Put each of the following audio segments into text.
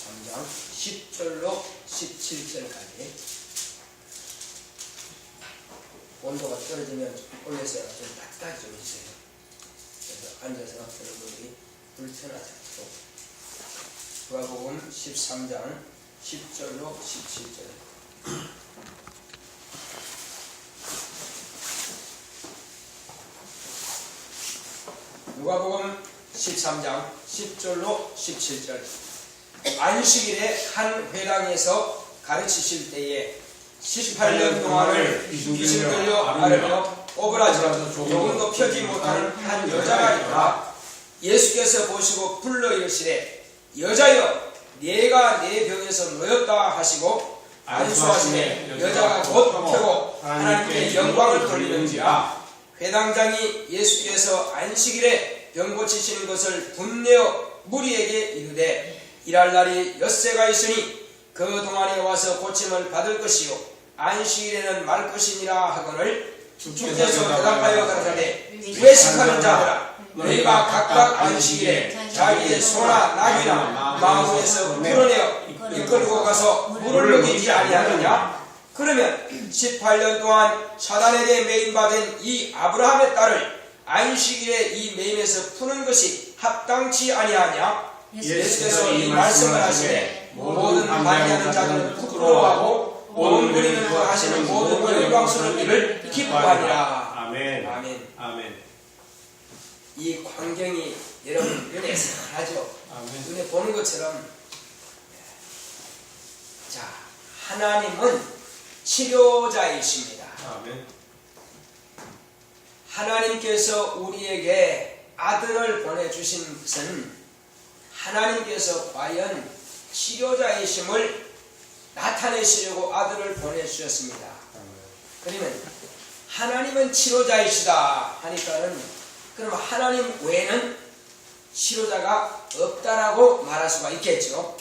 53장 10절로 17절까지. 온도가 떨어지면 올려서 좀 따뜻하게 좀 해주세요. 그래서 앉아서 여러분들이 불편하지 않도록. 누가복음 13장 10절로 17절. 누가복음 13장 10절로 17절. 안식일에 한 회당에서 가르치실 때에 18년 동안을 귀신 들려 앓으며 오그라져 조금도 펴지 못하는 한 여자가 있더라. 예수께서 보시고 불러 이르시되 여자여 네가 내 병에서 놓였다 하시고 안수하시되 여자가 곧 펴고 하나님께 영광을 돌리는지라. 회당장이 예수께서 안식일에 병 고치시는 것을 분내어 무리에게 이르되 일할 날이 엿새가 있으니 그 동안에 와서 고침을 받을 것이요 안식일에는 말 것이니라 하거늘 주께서 대답하여 가라사대 외식하는 자들아 너희가 각각 안식일에 자기의 소나 낙이나 마음에서 풀어내어 이끌고 가서 물을 먹이지 아니하느냐. 그러면 18년 동안 사단에게 매임받은 이 아브라함의 딸을 안식일에 이 매임에서 푸는 것이 합당치 아니하냐. 예수께서 이 말씀을 하시되 모든 반대하는 자들은 부끄러워하고 온 무리는 그 하시는 모든 영광스러운 일을 기뻐하리라. 아멘. 아멘. 아멘. 이 광경이 여러분 눈에 선하죠. 눈에 보는 것처럼. 자, 하나님은 치료자이십니다. 아멘. 하나님께서 우리에게 아들을 보내주신 것은 하나님께서 과연 치료자이심을 나타내시려고 아들을 보내주셨습니다. 그러면 하나님은 치료자이시다 하니까는 그럼 하나님 외에는 치료자가 없다라고 말할 수가 있겠죠.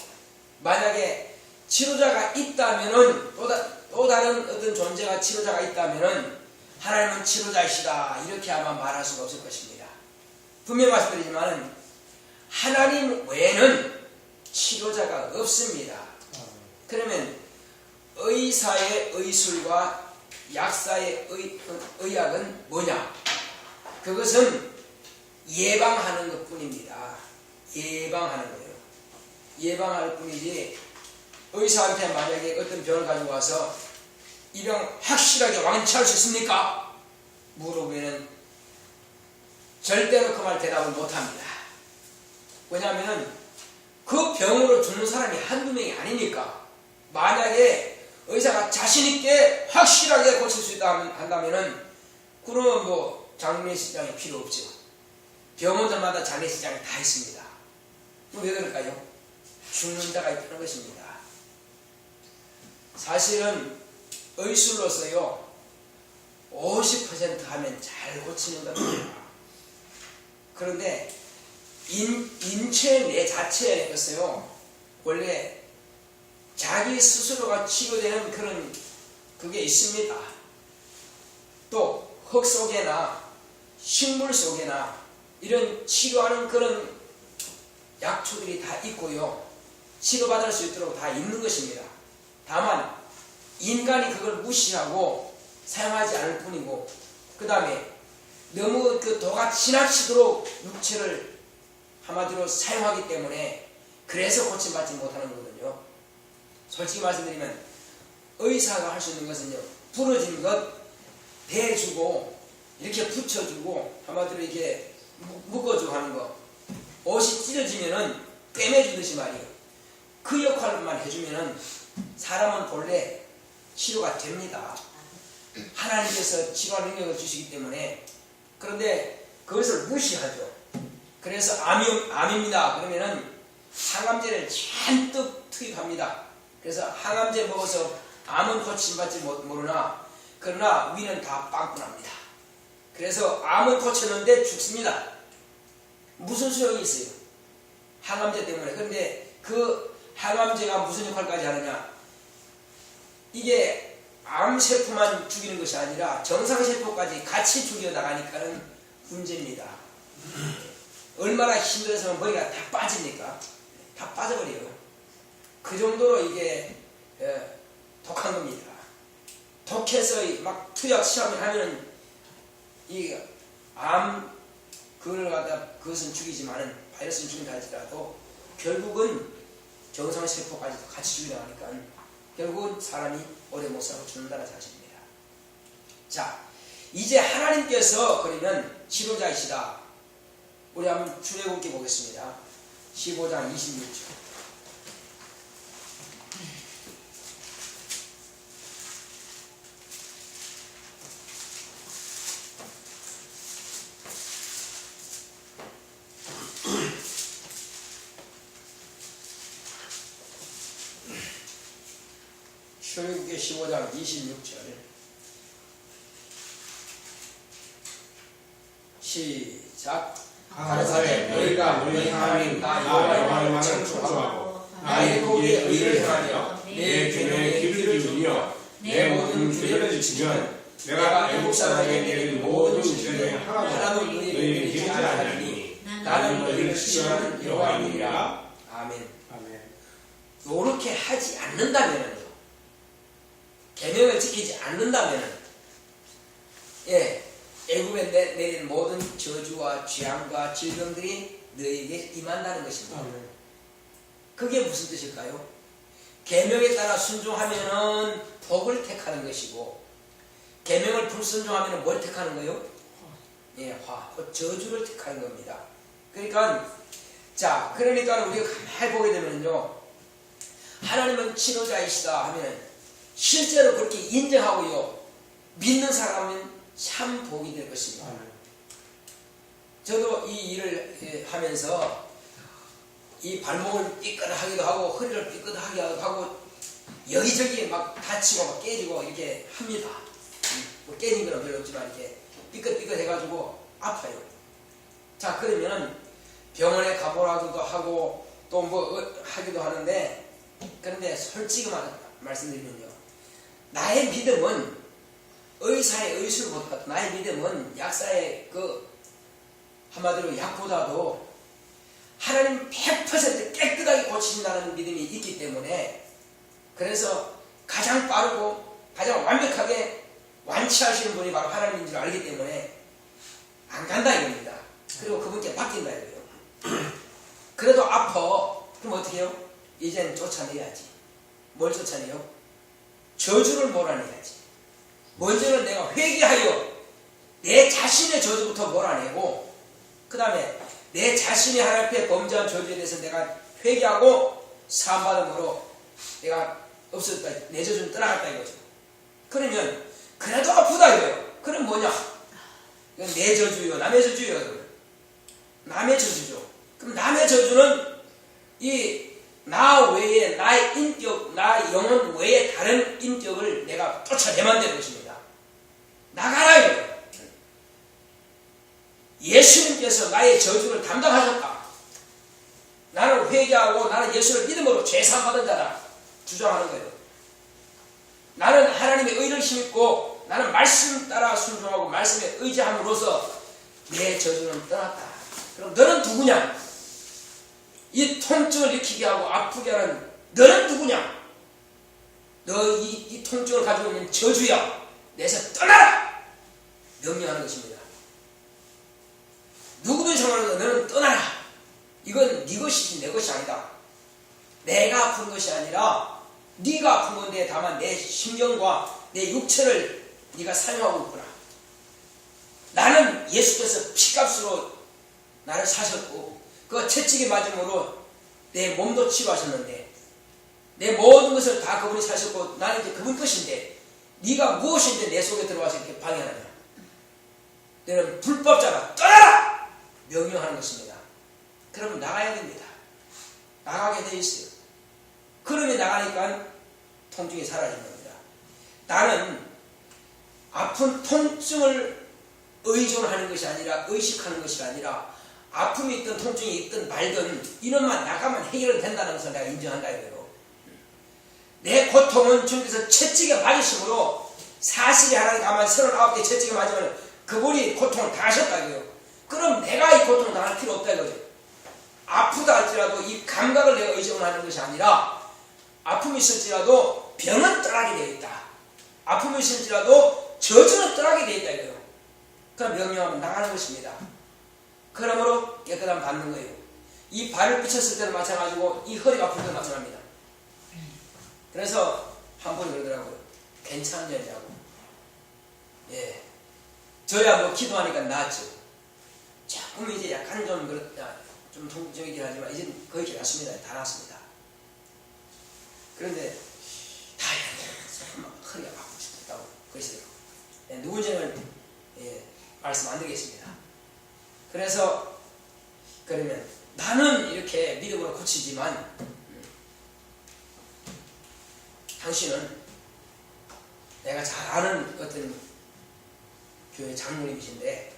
만약에 치료자가 있다면은 또 다른 어떤 존재가 치료자가 있다면은 하나님은 치료자이시다 이렇게 아마 말할 수가 없을 것입니다. 분명히 말씀드리지만 하나님 외에는 치료자가 없습니다. 그러면 의사의 의술과 약사의 의학은 뭐냐? 그것은 예방하는 것 뿐입니다. 예방하는 거예요. 예방할 뿐이지 의사한테 만약에 어떤 병을 가지고 와서 이 병 확실하게 완치할 수 있습니까? 물어보면 절대로 그 말 대답을 못합니다. 왜냐하면 그 병으로 죽는 사람이 한두 명이 아니니까. 만약에 의사가 자신있게 확실하게 고칠 수 있다 한다면은 그러면 뭐 장례식장이 필요 없죠. 병원들마다 장례식장이 다 있습니다. 왜 그럴까요? 죽는 자가 있다는 것입니다. 사실은 의술로서요 50% 하면 잘 고치는 겁니다. 그런데 인체 내 자체에 있어요 원래 자기 스스로가 치료되는 그런 그게 있습니다. 또 흙 속에나 식물 속에나 이런 치료하는 그런 약초들이 다 있고요 치료받을 수 있도록 다 있는 것입니다. 다만 인간이 그걸 무시하고 사용하지 않을 뿐이고 그 다음에 너무 그 도가 지나치도록 육체를 한마디로 사용하기 때문에 그래서 고침받지 못하는 거거든요. 솔직히 말씀드리면 의사가 할 수 있는 것은요 부러진 것 대주고 이렇게 붙여주고 한마디로 이렇게 묶어주고 하는 거 옷이 찢어지면은 꿰매주듯이 말이에요. 그 역할만 해주면은 사람은 본래 치료가 됩니다. 하나님께서 치료할 능력을 주시기 때문에. 그런데 그것을 무시하죠. 그래서 암입니다. 그러면은 항암제를 잔뜩 투입합니다. 그래서 항암제 먹어서 암은 고침받지 모르나 그러나 위는 다 빵꾸납니다. 그래서 암은 고쳤는데 죽습니다. 무슨 소용이 있어요? 항암제 때문에. 그런데 그 항암제가 무슨 역할까지 하느냐? 이게 암세포만 죽이는 것이 아니라 정상세포까지 같이 죽여나가니까는 문제입니다. 얼마나 힘들어서 머리가 다 빠집니까? 다 빠져버려요. 그 정도로 이게 독한 겁니다. 독해서 막 투약 시험을 하면은 이 암 그걸 갖다 그것은 죽이지만은 바이러스는 죽인다 할지라도 결국은 정상세포까지도 같이 죽여나가니까 결국은 사람이 오래 못 살고 죽는다는 사실입니다. 자, 이제 하나님께서 그러면 치료자이시다. 우리 한번 출애굽기 보겠습니다. 15장 26절. 출애굽기 15장 26절 시작. 가라사대 너희가 너희 하나님 나 여호와를 청축하고 나의 보기에 의를 행하며 내 계명에 귀를 기울이며 내 모든 규례를 지키면 내가 애국 사람에게 내린 모든 죄 중에 하나도 너희에게 지지 아니하리니 나는 너희를 시험하는 여호와이니라. 아멘. 아멘. 요렇게 하지 않는다면요, 계명을 지키지 않는다면은 애굽에 내린 모든 저주와 재앙과 질병들이 너희에게 임한다는 것입니다. 아멘. 그게 무슨 뜻일까요? 계명에 따라 순종하면은 복을 택하는 것이고, 계명을 불순종하면은 뭘 택하는 거예요? 저주를 택하는 겁니다. 그러니까 우리가 가만히 보게 되면요, 하나님은 치료자이시다 하면 실제로 그렇게 인정하고요, 믿는 사람은 참 복이 될 것입니다. 저도 이 일을 하면서 이 발목을 삐끗하기도 하고 허리를 삐끗하기도 하고 여기저기 막 다치고 막 깨지고 이렇게 합니다. 뭐 깨진 건 별로 없지만 이렇게 삐끗삐끗 해가지고 아파요. 자, 그러면은 병원에 가보라기도 하고 또 뭐 하기도 하는데, 그런데 솔직히 말씀드리면요, 나의 믿음은 의사의 의술보다, 나의 믿음은 약사의 한마디로 약보다도 하나님 100% 깨끗하게 고치신다는 믿음이 있기 때문에, 그래서 가장 빠르고 가장 완벽하게 완치하시는 분이 바로 하나님인 줄 알기 때문에 안 간다 이겁니다. 그리고 그분께 맡긴다 이거예요. 그래도 아파. 그럼 어떻게 해요? 이제는 쫓아내야지. 뭘 쫓아내요? 저주를 몰아내야지. 먼저는 내가 회개하여 내 자신의 저주부터 몰아내고, 그 다음에 내 자신이 하나님 앞에 범죄한 저주에 대해서 내가 회개하고 사함받음으로 내가 없어졌다, 내 저주는 떠나갔다 이거죠. 그러면 그래도 아프다 이거예요. 그럼 뭐냐? 이건 내 저주요, 남의 저주요. 남의 저주죠. 그럼 남의 저주는 나 외에, 나의 인격, 나 영혼 외에 다른 인격을 내가 쫓아내면 되는 것입니다. 나가라 이거예요. 예수님께서 나의 저주를 담당하셨다. 나는 회개하고 나는 예수를 믿음으로 죄사함 받은 자다 주장하는 거예요. 나는 하나님의 의를 힘입고 나는 말씀 따라 순종하고 말씀에 의지함으로써 내 저주는 떠났다. 그럼 너는 누구냐? 이 통증을 일으키게 하고 아프게 하는 너는 누구냐? 너 이 통증을 가지고 있는 저주야. 내서 떠나라! 명령하는 것입니다. 누구든 상관없어. 너는 떠나라. 이건 네 것이지 내 것이 아니다. 내가 아픈 것이 아니라 네가 아픈 건데 다만 내 신경과 내 육체를 네가 사용하고 있구나. 나는 예수께서 피값으로 나를 사셨고 그 채찍에 맞음으로 내 몸도 치료하셨는데 내 모든 것을 다 그분이 사셨고 나는 이제 그분 것인데 네가 무엇인데 내 속에 들어와서 이렇게 방해하느냐. 너는 불법자가 떠나라! 명령하는 것입니다. 그러면 나가야 됩니다. 나가게 돼 있어요. 그러면 나가니까 통증이 사라지는 겁니다. 나는 아픈 통증을 의존하는 것이 아니라 의식하는 것이 아니라 아픔이 있든 통증이 있든 말든 이놈만 나가면 해결은 된다는 것을 내가 인정한다 이거예요. 내 고통은 주님께서 채찍에 맞으심으로 사실이 하나님 가만 39개 채찍에 맞으면 그분이 고통을 당하셨다 이거예요. 그럼 내가 이 고통을 당할 필요 없다 이거죠. 아프다 할지라도 이 감각을 내가 의존하는 것이 아니라 아픔이 있을지라도 병은 떠나게 되어 있다. 아픔이 있을지라도 저주는 떠나게 되어 있다 이거예요. 그럼 명령하면 나가는 것입니다. 그러므로 깨끗함 받는 거예요. 이 발을 붙였을 때도 마찬가지고 이 허리가 아플 때도 마찬가지입니다. 그래서 한 분이 그러더라고요. 괜찮냐고. 예. 저야 뭐 기도하니까 나았죠. 조금 이제 약간 좀 그렇다. 좀 통증이긴 하지만 이제 거의 괜찮습니다. 다 나았습니다. 그런데 다행히 허리가 아프고 싶다고 그러시더라고요. 예, 누군지는 말씀 안 드리겠습니다. 그래서 그러면 나는 이렇게 믿음으로 고치지만 당신은 내가 잘 아는 어떤 교회 장로님이신데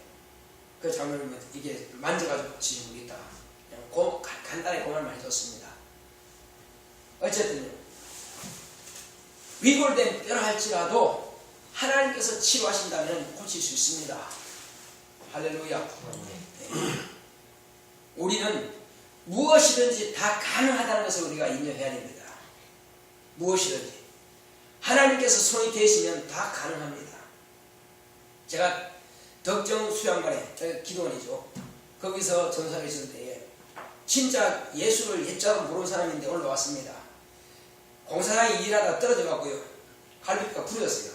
그 장로님은 이게 만져가지고 고치신 분이 있다. 그냥 간단히 고만 많이 줬습니다. 어쨌든요. 위골된 뼈라 할지라도 하나님께서 치료하신다면 고칠 수 있습니다. 할렐루야. 네. 우리는 무엇이든지 다 가능하다는 것을 우리가 인정해야 됩니다. 무엇이든지 하나님께서 손이 대시면 다 가능합니다. 제가 덕정 수양관에 기도원이죠. 거기서 전사를 있을 때에 진짜 예수를 옛자로 모르는 사람인데 올라왔습니다. 공사장에 일하다 떨어져 갖고요. 갈비뼈가 부러졌어요.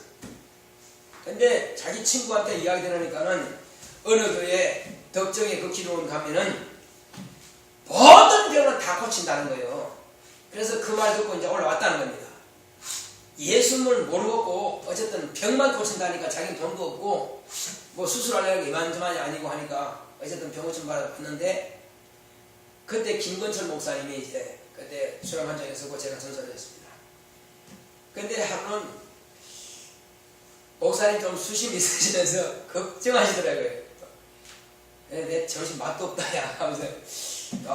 근데 자기 친구한테 이야기 들으니까는 어느 교회 덕정에 그 기도원 가면은 모든 병은 다 고친다는 거예요. 그래서 그 말 듣고 이제 올라왔다는 겁니다. 예수를 모르고 어쨌든 병만 고친다니까 자기는 돈도 없고 뭐 수술하려고 이만저만이 아니고 하니까 어쨌든 병 고침 받았는데 그때 김건철 목사님이 이제 그때 수련 환장에 서고 제가 전설을 했습니다. 근데 하루는 목사님 좀 수심이 있으시면서 걱정하시더라고요. 내 정신 맛도 없다 야 하면서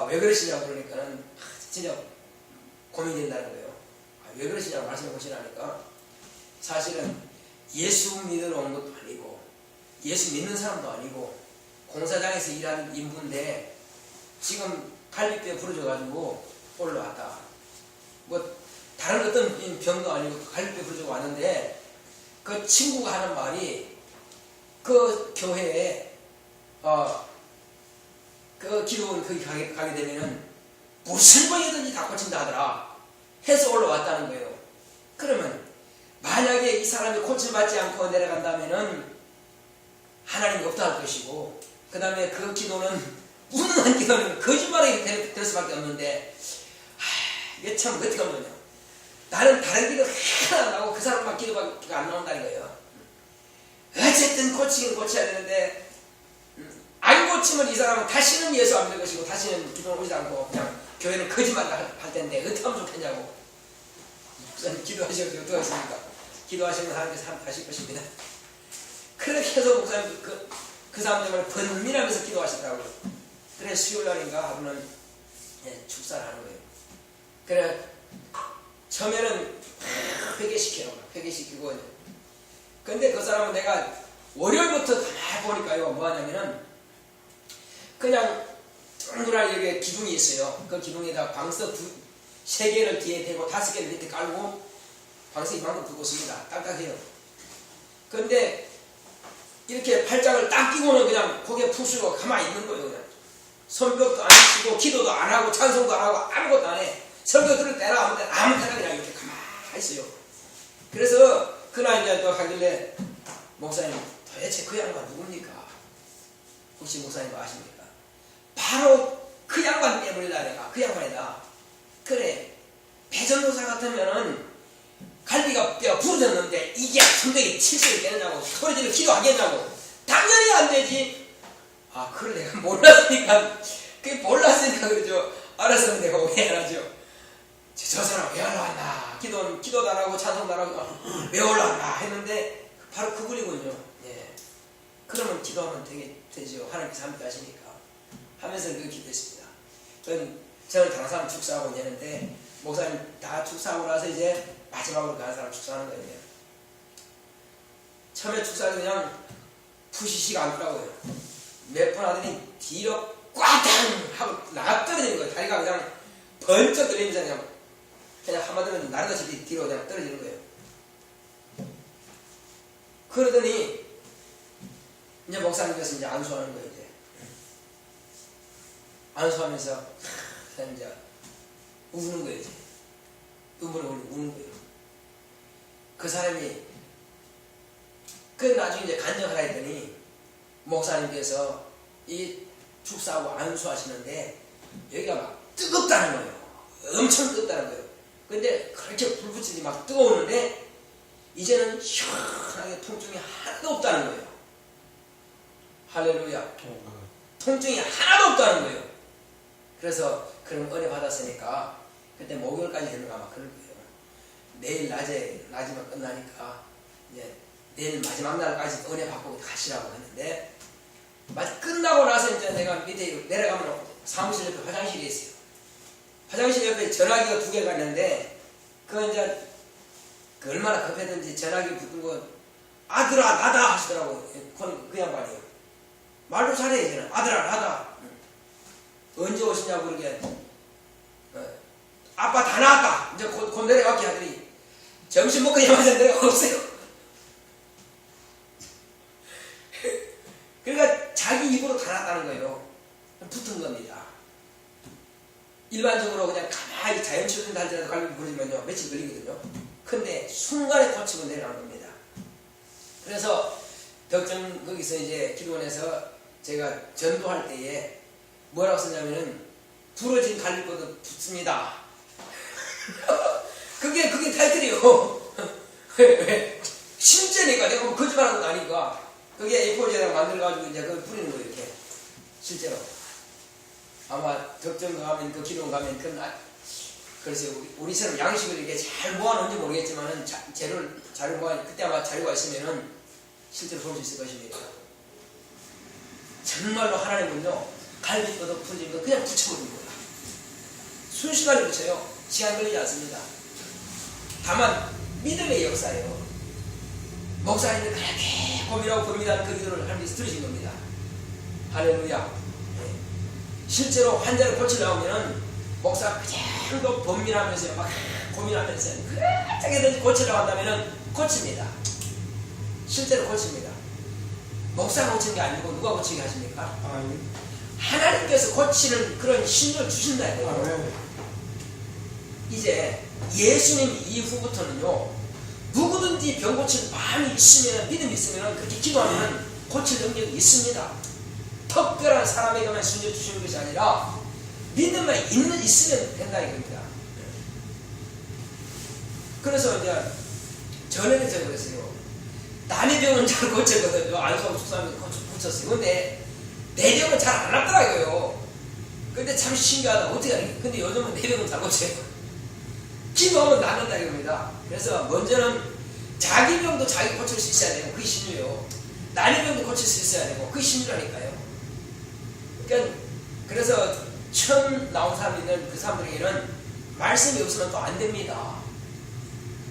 왜 그러시냐고 그러니까는 진짜 고민된다는 거예요. 왜 그러시냐고 말씀해 보시라니까 사실은 예수 믿으러 온 것도 아니고 예수 믿는 사람도 아니고 공사장에서 일하는 인부인데 지금 갈비뼈 부러져가지고 올라왔다. 뭐 다른 어떤 병도 아니고 갈비뼈 부러져 왔는데 그 친구가 하는 말이 그 교회에 그 기도원 거기 가게 되면은 무슨 병이든지 다 고친다 하더라 해서 올라왔다는 거예요. 그러면 만약에 이 사람이 고침받지 않고 내려간다면은 하나님이 없다 할 것이고 그 다음에 그 기도는 무능한 기도는 거짓말이 될 수밖에 없는데 이게 참 어떻게 하면 나는 다른 기도 하나 나오고 그 사람만 기도가 안 나온다는 거예요. 어쨌든 고치긴 고쳐야 되는데 안 고치면 이 사람은 다시는 예수 안 믿을 것이고 다시는 기도를 오지 않고 그냥 교회는 거짓말 할 텐데 어떻게 하면 좋겠냐고. 목사님 기도하시면 어떻게 하십니까? 기도하시면 하나님께서 하실 것입니다. 그렇게 해서 목사님 그 사람들을 번민하면서 기도하시더라고요. 그래서 수요일날인가 하루는 축사를 하는 거예요. 그래 처음에는 회개시키고 근데 그 사람은 내가 월요일부터 다 보니까요 뭐 하냐면은 그냥 둥그란 이렇게 기둥이 있어요. 그 기둥에다 방석 3개를 뒤에 대고 5개를 밑에 깔고 방석 이만큼 두고 있습니다. 딱딱해요. 근데 이렇게 팔짱을 딱 끼고는 그냥 고개 푹 숙이고 가만히 있는 거예요. 그냥 선벽도 안 치고 기도도 안 하고 찬송도 안 하고 아무것도 안 해. 설교 들을 때나 아무 때나 그냥 이렇게 가만히 있어요. 그래서 그날 이제 또 하길래 목사님 도대체 그 양반 누굽니까? 혹시 목사님 아십니까? 바로 그 양반 때문이다 내가. 그 양반이다. 그래 배전도사 같으면은 갈비가 뼈가 부러졌는데 이게 성경이 70을 깨느냐고 소리지르 기도하겠냐고. 당연히 안 되지. 아 그걸 내가 몰랐으니까 그게 몰랐으니까 그러죠. 알았으면 내가 왜 안 하죠. 저 사람 왜 올라왔나. 기도도 안 하고 찬송도 안 하고 왜 올라왔나 했는데 바로 그분이군요. 예. 그러면 기도하면 되죠. 하나님께서 함께 하시니까 하면서 그 기도했습니다. 저는 다른 사람 축사하고 있는데 목사님 다 축사하고 나서 이제 마지막으로 가는 사람 축사하는 거예요. 처음에 축사는 그냥 푸시시가 않더라고요. 몇 분 하더니 뒤로 꽉당 하고 나가 떨어지는 거예요. 다리가 그냥 번쩍 떨리면서 그냥 한마디로 나르다시피 뒤로 그냥 떨어지는 거예요. 그러더니 이제 목사님께서 이제 안수하는 거예요. 이제 안수하면서 이제 우는 거예요. 이제 눈물을 우는 거예요. 그 사람이 그 나중에 이제 간증하라 했더니 목사님께서 이 축사하고 안수하시는데 여기가 막 뜨겁다는 거예요. 엄청 뜨겁다는 거예요. 근데 그렇게 불 붙이니 막 뜨거우는데 이제는 시원하게 통증이 하나도 없다는 거예요. 할렐루야. 통증이 하나도 없다는 거예요. 그래서 그런 은혜 받았으니까 그때 목요일까지 되는 거 아마 그럴 거예요. 내일 낮이만 끝나니까 이제 내일 마지막 날까지 은혜 받고 가시라고 했는데 끝나고 나서 이제 내가 밑에 내려가면 사무실 옆에 화장실이 있어요. 화장실 옆에 전화기가 2개가 있는데 그 이제 그 얼마나 급했는지 전화기 붙은 거 아들아 나다 하시더라고. 그 양반이요. 말도 잘해 이제는. 아들아 나다. 언제 오시냐고 그러게. 아빠 다 나왔다. 이제 곧 내려갈게 하더니 점심 먹고 일어나서 내가 없어요. 그러니까 자기 입으로 다 나왔다는 거예요. 붙은 겁니다. 일반적으로 그냥 가만히 자연치료를 할지라도 갈비 부러지면요 며칠 걸리거든요. 근데 순간에 고치고 내려가는 겁니다. 그래서 덕정 거기서 이제 기도원에서 제가 전도할 때에 뭐라고 썼냐면은 부러진 갈비뼈도 붙습니다. 그게 타이틀이요. 왜? 실제니까 내가 거짓말하는 거 아니까. 그게 A4지에다가 만들어가지고 이제 그걸 뿌리는 거예요, 이렇게. 실제로. 아마 덕정 가면, 그 기도원 가면, 그래서 우리처럼 양식을 이렇게 잘 모아놓은지 모르겠지만은, 자료 모아, 그때 아마 자료가 있으면은 실제로 볼 수 있을 것입니다. 정말로 하나님은요, 갈비뼈도 부러진 거 그냥 붙여버리는 거예요. 순식간에 붙여요. 시간 걸리지 않습니다. 다만, 믿음의 역사예요. 목사님들 그렇게 고민하고 고민하는 그 기도를 하나님께서 들으신 겁니다. 할렐루야. 네. 실제로 환자를 고치려고 하면은 목사가 그냥 번민하면서 막 고민하면서 어떻게든지 고치려고 한다면은 고칩니다. 실제로 고칩니다. 목사가 고치는 게 아니고 누가 고치게 하십니까? 하나님께서 고치는 그런 힘을 주신다 이거예요. 이제 예수님 이후부터는요, 누구든지 병 고칠 마음이 있으면, 믿음이 있으면, 그렇게 기도하면 고칠 능력이 있습니다. 특별한 사람에게만 순종 주시는 것이 아니라 믿음만 있으면 된다 이겁니다. 그래서 이제 전에는 제가 그랬어요. 남의 병은 잘 고쳤거든요. 안수하고 축사하면서 고쳤어요. 근데 내 병은 잘 안 났더라고요. 근데 참 신기하다. 어떻게 하는. 근데 요즘은 내 병은 잘 고쳐요. 기도하면 낫는다 이겁니다. 그래서 먼저는 자기 병도 자기 고칠 수 있어야 되고 그게 신유요. 남의 병도 고칠 수 있어야 되고 그게 신유라니까요. 그러니까 그래서 처음 나온 사람들은 그 사람들에게는 말씀이 없으면 또 안 됩니다.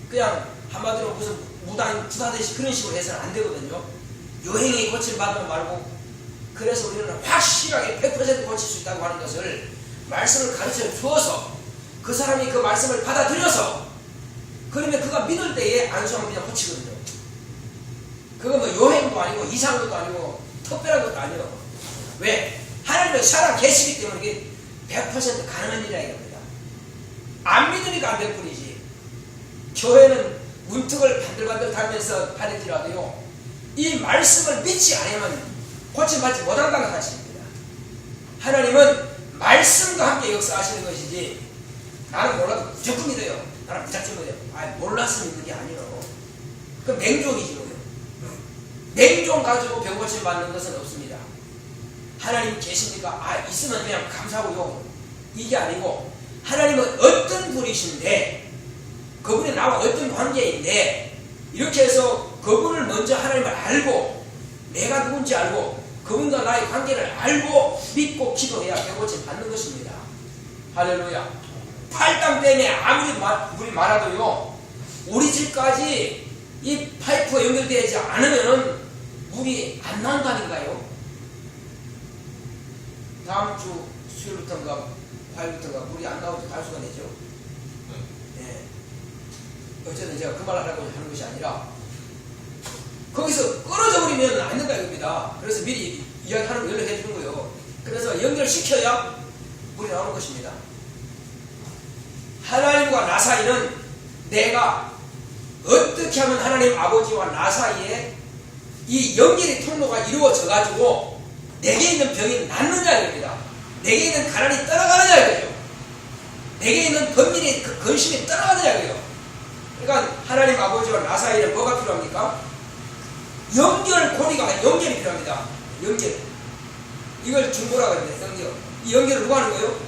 그냥 한마디로 무슨 무당 주사듯이 그런 식으로 해서는 안 되거든요. 요행이 고칠 받으면 말고. 그래서 우리는 확실하게 100% 고칠 수 있다고 하는 것을 말씀을 가르쳐 주어서 그 사람이 그 말씀을 받아들여서 그러면 그가 믿을 때에 안수하면 그냥 고치거든요. 그건 뭐 요행도 아니고 이상한 것도 아니고 특별한 것도 아니에요. 왜? 하나님은 살아 계시기 때문에 이게 100% 가능한 일이라 이겁니다. 안 믿으니까 안 될 뿐이지. 교회는 문턱을 반들반들 달면서 하는지라도요, 이 말씀을 믿지 않으면 고침받지 못한다는 사실입니다. 하나님은 말씀과 함께 역사하시는 것이지 나는 몰라도 무조건 믿어요. 나는 무작정 믿어요. 몰라서 믿는 게 아니에요. 그 맹종이지. 맹종 가지고 병 고침 받는 것은 없습니다. 하나님 계십니까? 있으면 그냥 감사하고요. 이게 아니고 하나님은 어떤 분이신데 그분이 나와 어떤 관계인데 이렇게 해서 그분을 먼저 하나님을 알고 내가 누군지 알고 그분과 나의 관계를 알고 믿고 기도해야 병 고침 받는 것입니다. 할렐루야. 팔당 때문에 아무리 물이 많아도요, 우리 집까지 이 파이프가 연결되지 않으면은 물이 안 나온다니까요. 다음 주 수요일부터인가 화요일부터인가 물이 안 나오지 달수가 되죠. 네. 어쨌든 제가 그 말 하라고 하는 것이 아니라 거기서 끊어져 버리면 안 된다 이겁니다. 그래서 미리 이야기하는 거 연락해 주는 거예요. 그래서 연결시켜야 물이 나오는 것입니다. 하나님과 나 사이는 내가 어떻게 하면 하나님 아버지와 나 사이에 이 연결의 통로가 이루어져 가지고 내게 있는 병이 낫느냐 이겁니다. 내게 있는 가난이 떠나가느냐 이거죠. 내게 있는 번민이 근심이 떠나가느냐 이거예요. 그러니까 하나님 아버지와 나 사이에 뭐가 필요합니까? 연결고리가 연결이 필요합니다. 연결. 이걸 중보라고 합니다. 연결. 이 연결을 누가 하는 거예요?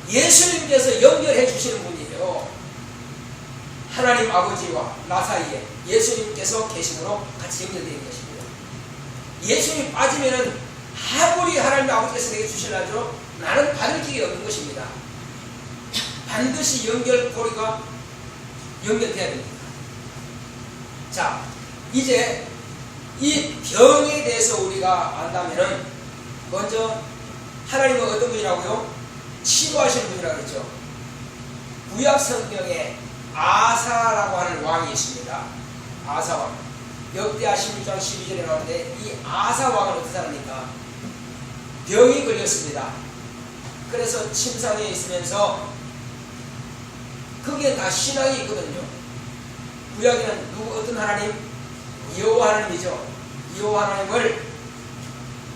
예수님께서 연결해 주시는 분이에요. 하나님 아버지와 나 사이에 예수님께서 계심으로 같이 연결되는 것입니다. 예수님 빠지면은 아무리 하나님 아버지께서 내게 주실라도 나는 받을 길이 없는 것입니다. 반드시 연결고리가 연결돼야 됩니다. 자, 이제 이 병에 대해서 우리가 안다면은 먼저 하나님은 어떤 분이라고요? 치료하시는 분이라고 그랬죠. 구약 성경에 아사라고 하는 왕이 있습니다. 아사왕. 역대하 16장 12절에 나오는데 이 아사왕은 어떤 사람입니까? 병이 걸렸습니다. 그래서 침상에 있으면서 거기에 다 신앙이 있거든요. 구약에는 누구 어떤 하나님? 여호와 하나님이죠. 여호와 하나님을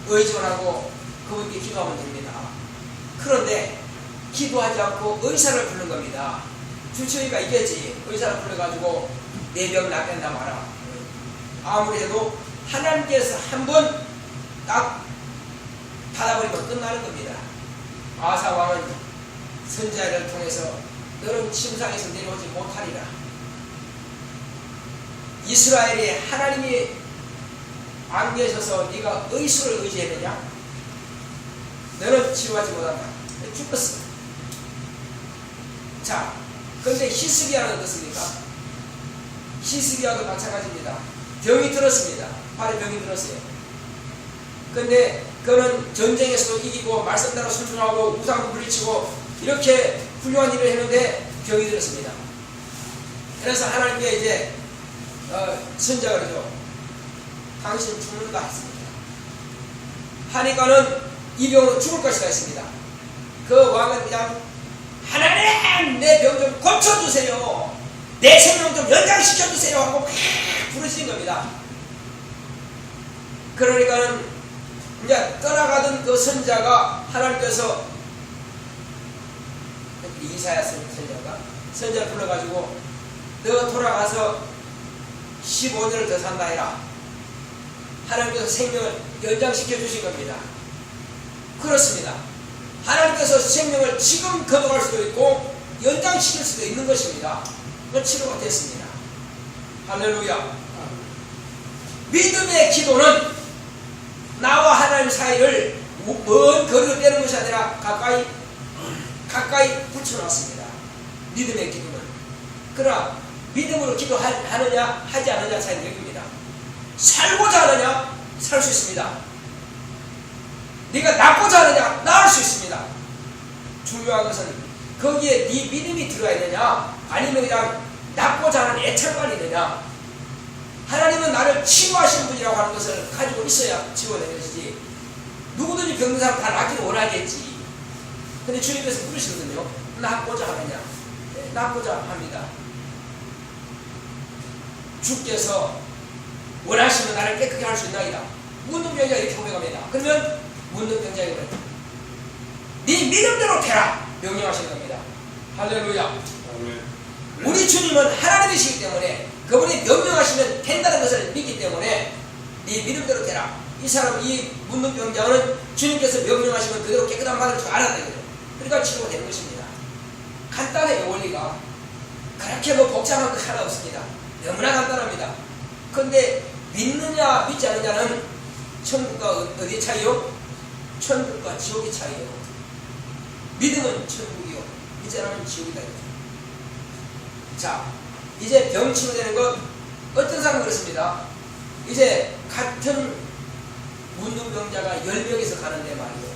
의존하고 그분께 기도하면 됩니다. 그런데 기도하지 않고 의사를 부른 겁니다. 주치의가 있겠지. 의사를 불러가지고 내 병 낫게 한다 마라. 아무리 해도 하나님께서 한 번 딱 닫아버리면 끝나는 겁니다. 아사 왕은 선지자를 통해서 너는 침상에서 내려오지 못하리라. 이스라엘에 하나님이 안 계셔서 네가 의수를 의지했느냐? 너는 치료하지 못한다. 죽었어. 자, 그런데 히스기야는 어떻습니까? 히스기야도 마찬가지입니다. 병이 들었습니다. 발에 병이 들었어요. 근데 그는 전쟁에서도 이기고 말씀대로 순종하고 우상도 물리치고 이렇게 훌륭한 일을 했는데 병이 들었습니다. 그래서 하나님께 이제 선자가 그러죠. 당신 죽는다 했습니다. 하니까는 이 병으로 죽을 것이다 했습니다. 그 왕은 그냥 하나님 내 병 좀 고쳐주세요. 내 생명 좀 연장시켜주세요 하고 부르시는 겁니다. 그러니까는 이제 떠나가던 그 선자가 하나님께서 이사야 선자를 불러가지고 너 돌아가서 15년을 더 산다 해라. 하나님께서 생명을 연장시켜 주신 겁니다. 그렇습니다. 하나님께서 생명을 지금 거둬갈 수도 있고 연장시킬 수도 있는 것입니다. 그 치료가 됐습니다. 할렐루야. 믿음의 기도는 나와 하나님 사이를 먼 거리로 떼는 것이 아니라 가까이 붙여놨습니다. 믿음의 기도는. 그러나 믿음으로 기도하느냐 하지 않느냐 차이는 여기입니다. 살고자 하느냐 살 수 있습니다. 네가 낫고자 하느냐 나을 수 있습니다. 중요한 것은 거기에 네 믿음이 들어야 되느냐 아니면 그냥 낫고자 하는 애착만 있느냐. 하나님은 나를 치유하시는 분이라고 하는 것을 가지고 있어야 치유되는 것이지. 누구든지 병든 사람 다 낫기를 원하겠지. 근데 주님께서 물으시거든요. 낫고자 하느냐? 네, 낫고자 합니다. 주께서 원하시면 나를 깨끗게 할 수 있나이다. 문둥병자가 이렇게 고백합니다. 그러면 문둥병자가 그래. 네 믿음대로 되라. 명령하시는 겁니다. 할렐루야. 아멘. 우리 주님은 하나님이시기 때문에 그분이 명령하시면 된다는 것을 믿기 때문에 네 믿음대로 되라. 이 사람, 이 문둥병자는 주님께서 명령하시면 그대로 깨끗한 받을 줄 알아야 되거든요. 그러니까 치료가 되는 것입니다. 간단해요, 원리가. 그렇게 뭐 복잡한 거 하나 없습니다. 너무나 간단합니다. 그런데 믿느냐 믿지 않느냐는 천국과 어디의 차이요? 천국과 지옥의 차이요. 믿음은 천국이요, 믿지 않으면 지옥이다. 자, 이제 병 치료되는 것 어떤 사람은 그렇습니다. 이제 같은 문둥병자가 10명에서 가는데 말이에요.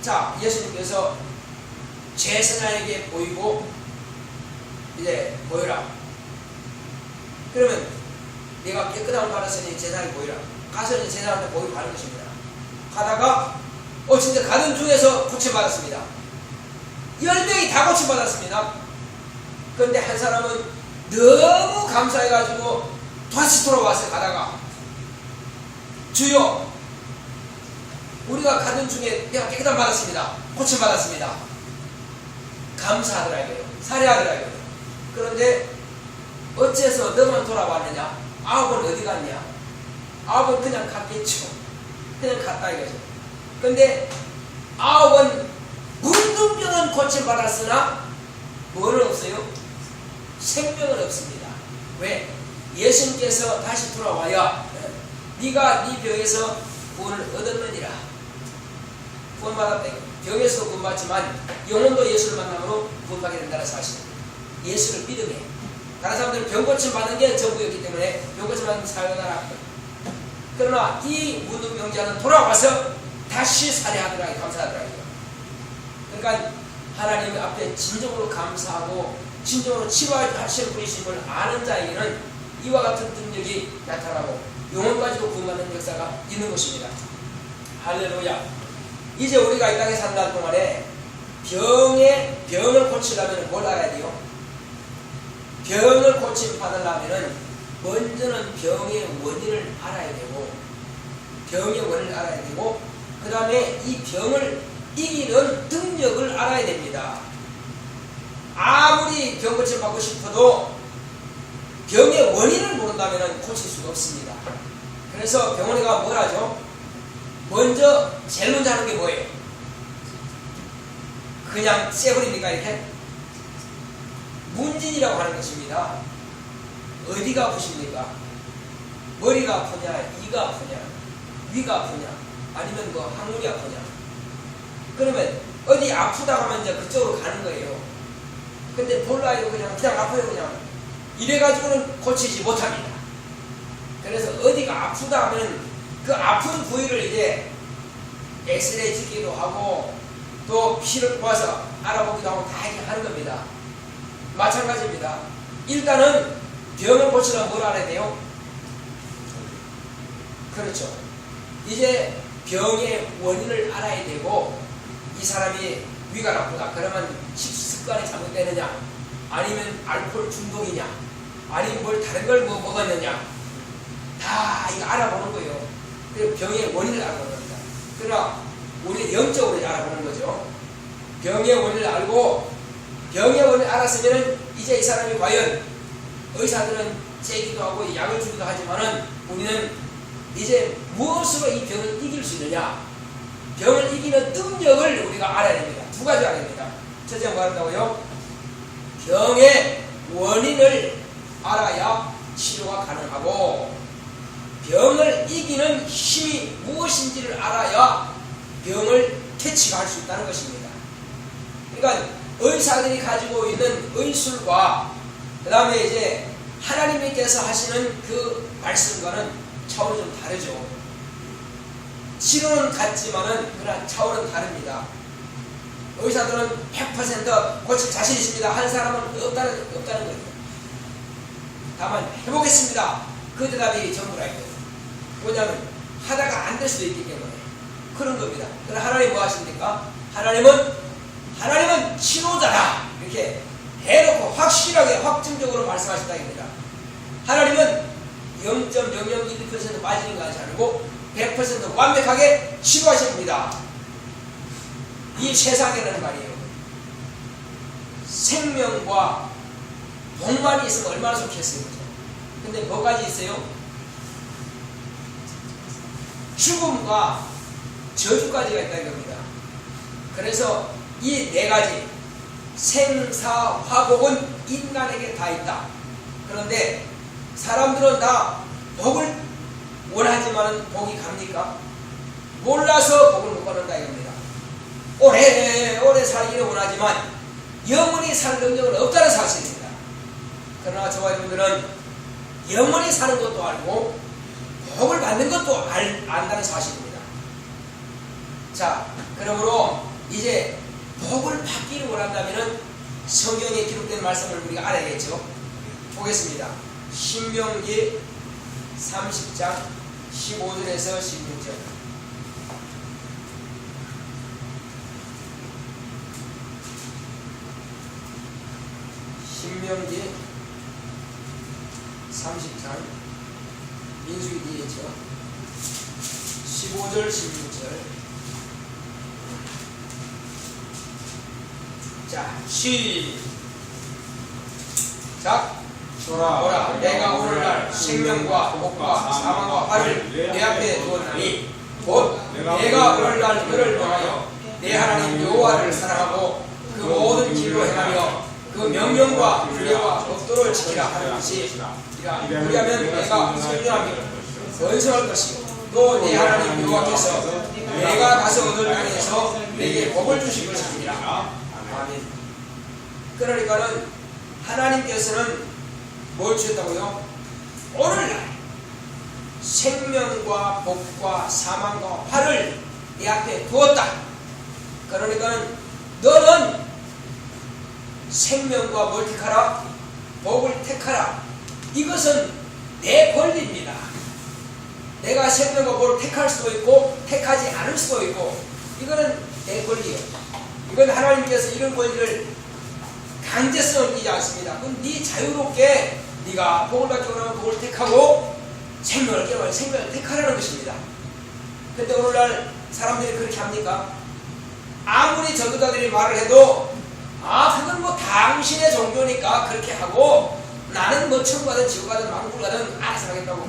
자, 예수님께서 제사장에게 보이고 이제 보여라. 그러면 내가 깨끗함을 받았으니 제사장이 보이라. 가서 이제 제사장한테 보이러 가는 것입니다. 가다가 진짜 가는 중에서 고침받았습니다. 10명이 다 고침받았습니다. 그런데 한 사람은 너무 감사해가지고 다시 돌아왔어요. 가다가 주여, 우리가 가는 중에 내가 깨끗함 받았습니다. 고침받았습니다. 감사하더라고요. 살해하더라고요. 그런데 어째서 너만 돌아왔느냐? 9은 어디 갔냐? 9은 그냥 갔겠죠. 그냥 갔다 이거죠. 근데 9은 문둥병은 고침받았으나 뭐는 없어요? 생명은 없습니다. 왜? 예수님께서 다시 돌아와야 네가 네 병에서 구원을 얻었느니라. 구원받았다. 병에서도 구원받지만 영혼도 예수를 만남으로 구원받게 된다는 사실. 예수를 믿음에. 다른 사람들은 병 고침 받는 게 전부였기 때문에 병 고침 받는 사용하라. 그러나 이 문둥병자는 돌아와서 다시 살해하더라고요. 감사하더라고요. 그러니까 하나님 앞에 진정으로 감사하고 진정으로 치료하시는 분이심을 아는 자에게는 이와 같은 능력이 나타나고 영혼까지도 구원받는 역사가 있는 것입니다. 할렐루야. 이제 우리가 이 땅에 사는 동안에 병을 고치려면 뭘 알아야 돼요? 병을 고침받으려면 먼저는 병의 원인을 알아야 되고 그 다음에 이 병을 이기는 능력을 알아야 됩니다. 아무리 병 고침 받고 싶어도 병의 원인을 모른다면 고칠 수가 없습니다. 그래서 병원에가 뭘 하죠? 제일 먼저 하는 게 뭐예요? 그냥 쎄버립니까 이렇게? 문진이라고 하는 것입니다. 어디가 아프십니까? 머리가 아프냐? 이가 아프냐? 위가 아프냐? 아니면 항문이 아프냐? 그러면 어디 아프다 하면 이제 그쪽으로 가는 거예요. 근데 몰라요. 그냥 아파요. 그냥 이래가지고는 고치지 못합니다. 그래서 어디가 아프다 하면 그 아픈 부위를 이제 엑스레이 찍기도 하고 또 피를 모아서 알아보기도 하고 다 하는 겁니다. 마찬가지입니다. 일단은 병을 고치려면 뭘 알아야 돼요? 그렇죠. 이제 병의 원인을 알아야 되고 이 사람이 위가 나쁘다. 그러면 식습관이 잘못되느냐? 아니면 알코올 중독이냐? 아니면 뭘 다른 걸 먹었느냐? 다 이거 알아보는 거예요. 그리고 병의 원인을 알아보는 겁니다. 그러나 우리 영적으로 알아보는 거죠. 병의 원인을 알고 병의 원인을 알았으면 이제 이 사람이 과연 의사들은 째기도 하고 약을 주기도 하지만은 우리는 이제 무엇으로 이 병을 이길 수 있느냐? 병을 이기는 능력을 우리가 알아야 됩니다. 두 가지 알아야 됩니다. 첫째 뭐 한다고요? 병의 원인을 알아야 치료가 가능하고 병을 이기는 힘이 무엇인지를 알아야 병을 퇴치할 수 있다는 것입니다. 그러니까 의사들이 가지고 있는 의술과 그 다음에 이제 하나님께서 하시는 그 말씀과는 차원이 좀 다르죠. 치료는 같지만은 그러나 차원은 다릅니다. 의사들은 100% 고칠 자신 있습니다. 한 사람은 없다는 거예요. 다만 해보겠습니다. 그 대답이 전부라고요. 뭐냐면 하다가 안 될 수도 있기 때문에 그런 겁니다. 그러나 하나님 뭐 하십니까? 하나님은 치료자다. 이렇게 해놓고 확실하게 확증적으로 말씀하신다는 겁니다. 하나님은 0.001% 빠지는 거 하지 않고 100% 완벽하게 치료하십니다. 이 세상에는 말이에요. 생명과 복만이 있으면 얼마나 좋겠어요. 근데 뭐까지 있어요? 죽음과 저주까지가 있다는 겁니다. 그래서 이 네 가지 생사화복은 인간에게 다 있다. 그런데 사람들은 다 복을 원하지만 복이 갑니까? 몰라서 복을 못 받는다 이겁니다. 오래 살기를 원하지만 영원히 사는 능력은 없다는 사실입니다. 그러나 저와 여러분들은 영원히 사는 것도 알고 복을 받는 것도 안다는 사실입니다. 자, 그러므로 이제 복을 받기를 원한다면 성경에 기록된 말씀을 우리가 알아야겠죠. 보겠습니다. 신명기 30장 15절에서 16절. 신명기 30장 민수기 뒤에 있죠. 15절 16절. 자, 시작. 보라, 내가 오늘날 생명과 복과 사망과 화를 내 앞에 두었나니 곧 내가 오늘날 너를 명하여 내 하나님 여호와를 사랑하고 그 모든 길로 행하며 그 명령과 규례와 법도를 지키라 하는 것이라. 그리하면 내가 선전하며 번성할 것이고 또 내 하나님 여호와께서 내가 가서 얻을 땅에서 내게 복을 주실 것이니라. 아멘. 그러니까는 하나님께서는 뭘 주셨다고요? 오늘날 생명과 복과 사망과 화를 내 앞에 두었다. 그러니까는 너는 생명과 뭘 택하라? 복을 택하라. 이것은 내 권리입니다. 내가 생명과 복을 택할 수도 있고 택하지 않을 수도 있고, 이거는 내 권리예요. 이건 하나님께서 이런 권리를 강제성을 띠지 않습니다. 그건 네 자유롭게 네가 복을 받기 원하면 복을 택하고 생명을 깨워야 생명을 택하라는 것입니다. 근데 오늘날 사람들이 그렇게 합니까? 아무리 전도자들이 말을 해도 그건 뭐 당신의 종교니까 그렇게 하고 나는 뭐 천국 가든 지옥 가든 망국 가든 알아서 하겠다고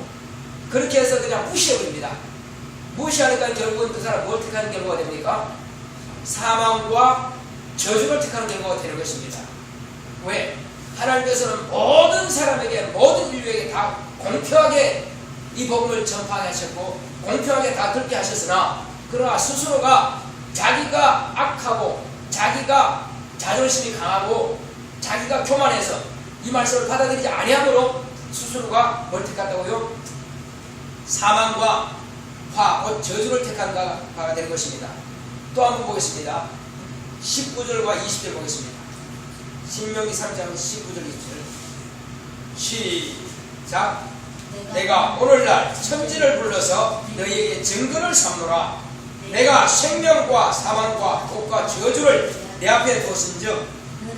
그렇게 해서 그냥 무시해버립니다. 무시하니까 결국은 그 사람 뭘 택하는 결과가 됩니까? 사망과 저주를 택하는 결과가 되는 것입니다. 왜? 하나님께서는 모든 사람에게, 모든 인류에게 다 공평하게 이 복음을 전파하셨고 공평하게 다 듣게 하셨으나, 그러나 스스로가 자기가 악하고 자기가 자존심이 강하고 자기가 교만해서 이 말씀을 받아들이지 아니함으로 스스로가 뭘 택한다고요? 사망과 화, 곧 저주를 택한 바가 될 것입니다. 또 한번 보겠습니다. 19절과 20절 보겠습니다. 신명기 3장 19절 20절. 시작. 내가 오늘날 천지를 불러서 너희에게 증거를 삼노라. 내가 생명과 사망과 복과 저주를 내 앞에 두었은즉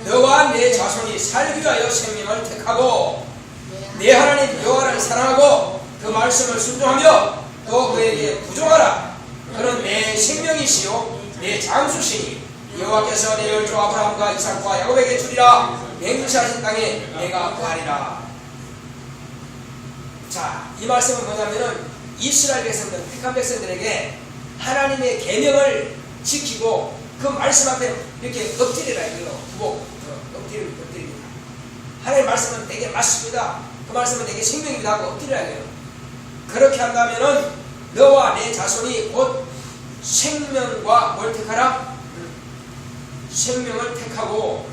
너와 내 자손이 살기 위하여 생명을 택하고 내 하나님 여호와를 사랑하고 그 말씀을 순종하며 또 그에게 부종하라. 그는 내 생명이시요 내 장수시니 여호와께서 내 열조 아브라함과 이삭과 야곱에게 주리라. 맹세하신 땅에 내가 거하리라. 자, 이 말씀은 뭐냐면은 이스라엘 백성들, 택한 백성들에게 하나님의 계명을 지키고 그 말씀 앞에 이렇게 엎드리라 이거요. 엎드립니다. 하나님의 말씀은 내게 맞습니다. 그 말씀은 내게 생명입니다 하고 엎드리라 해요. 그렇게 한다면은 너와 내 자손이 곧 생명과 뭘 택하라? 생명을 택하고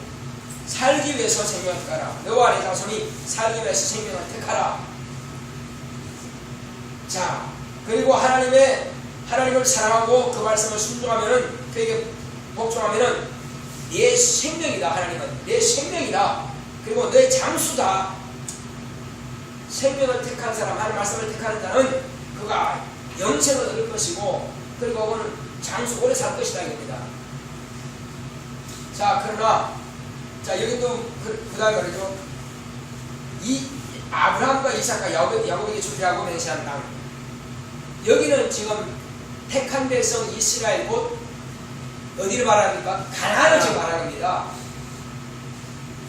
살기 위해서 생명을 택하라. 너와 내 자손이 살기 위해서 생명을 택하라. 자, 그리고 하나님을 사랑하고 그 말씀을 순종하면은, 그에게 복종하면은 내 생명이다. 하나님은 내 생명이다. 그리고 너의 장수다. 생명을 택한 사람, 하나님 말씀을 택하는 자는 그가 영생을 얻을 것이고, 그리고 그는 장수 오래 살 것이다 이겁니다. 자, 그러나 여기 또 그 다음에 말이죠. 이 아브라함과 이삭과 야곱에게 주리라고 맹세한 땅, 여기는 지금 택한 백성 이스라엘, 곧 어디를 말합니까? 가나안을 지금 말합니다.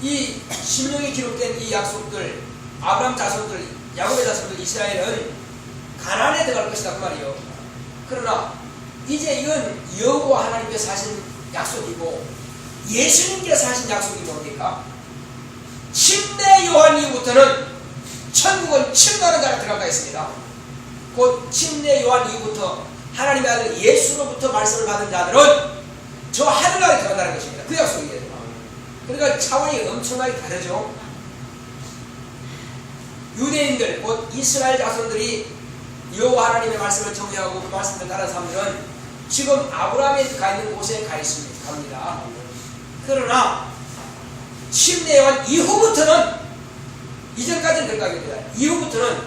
이 신명에 기록된 이 약속들, 아브라함 자손들, 야곱의 자손들 이스라엘은 가나안에 들어갈 것이다 그 말이에요. 그러나 이제 이건 여호와 하나님께서 하신 약속이고 예수님께서 하신 약속이 뭡니까? 침례 요한 이후부터는 천국은 침노하는 자가 들어갈까 했습니다. 곧 침례 요한 이후부터 하나님의 아들 예수로부터 말씀을 받은 자들은 저 하늘나라에 들어간다는 것입니다. 그 약속이에요. 그러니까 차원이 엄청나게 다르죠. 유대인들, 곧 이스라엘 자손들이 여호와 하나님의 말씀을 정죄하고 그 말씀을 따른 사람들은 지금 아브라함이 가 있는 곳에 가 있습니다. 갑니다. 그러나 침례요한 이후부터는, 이전까지는 그런가 됩니다. 이후부터는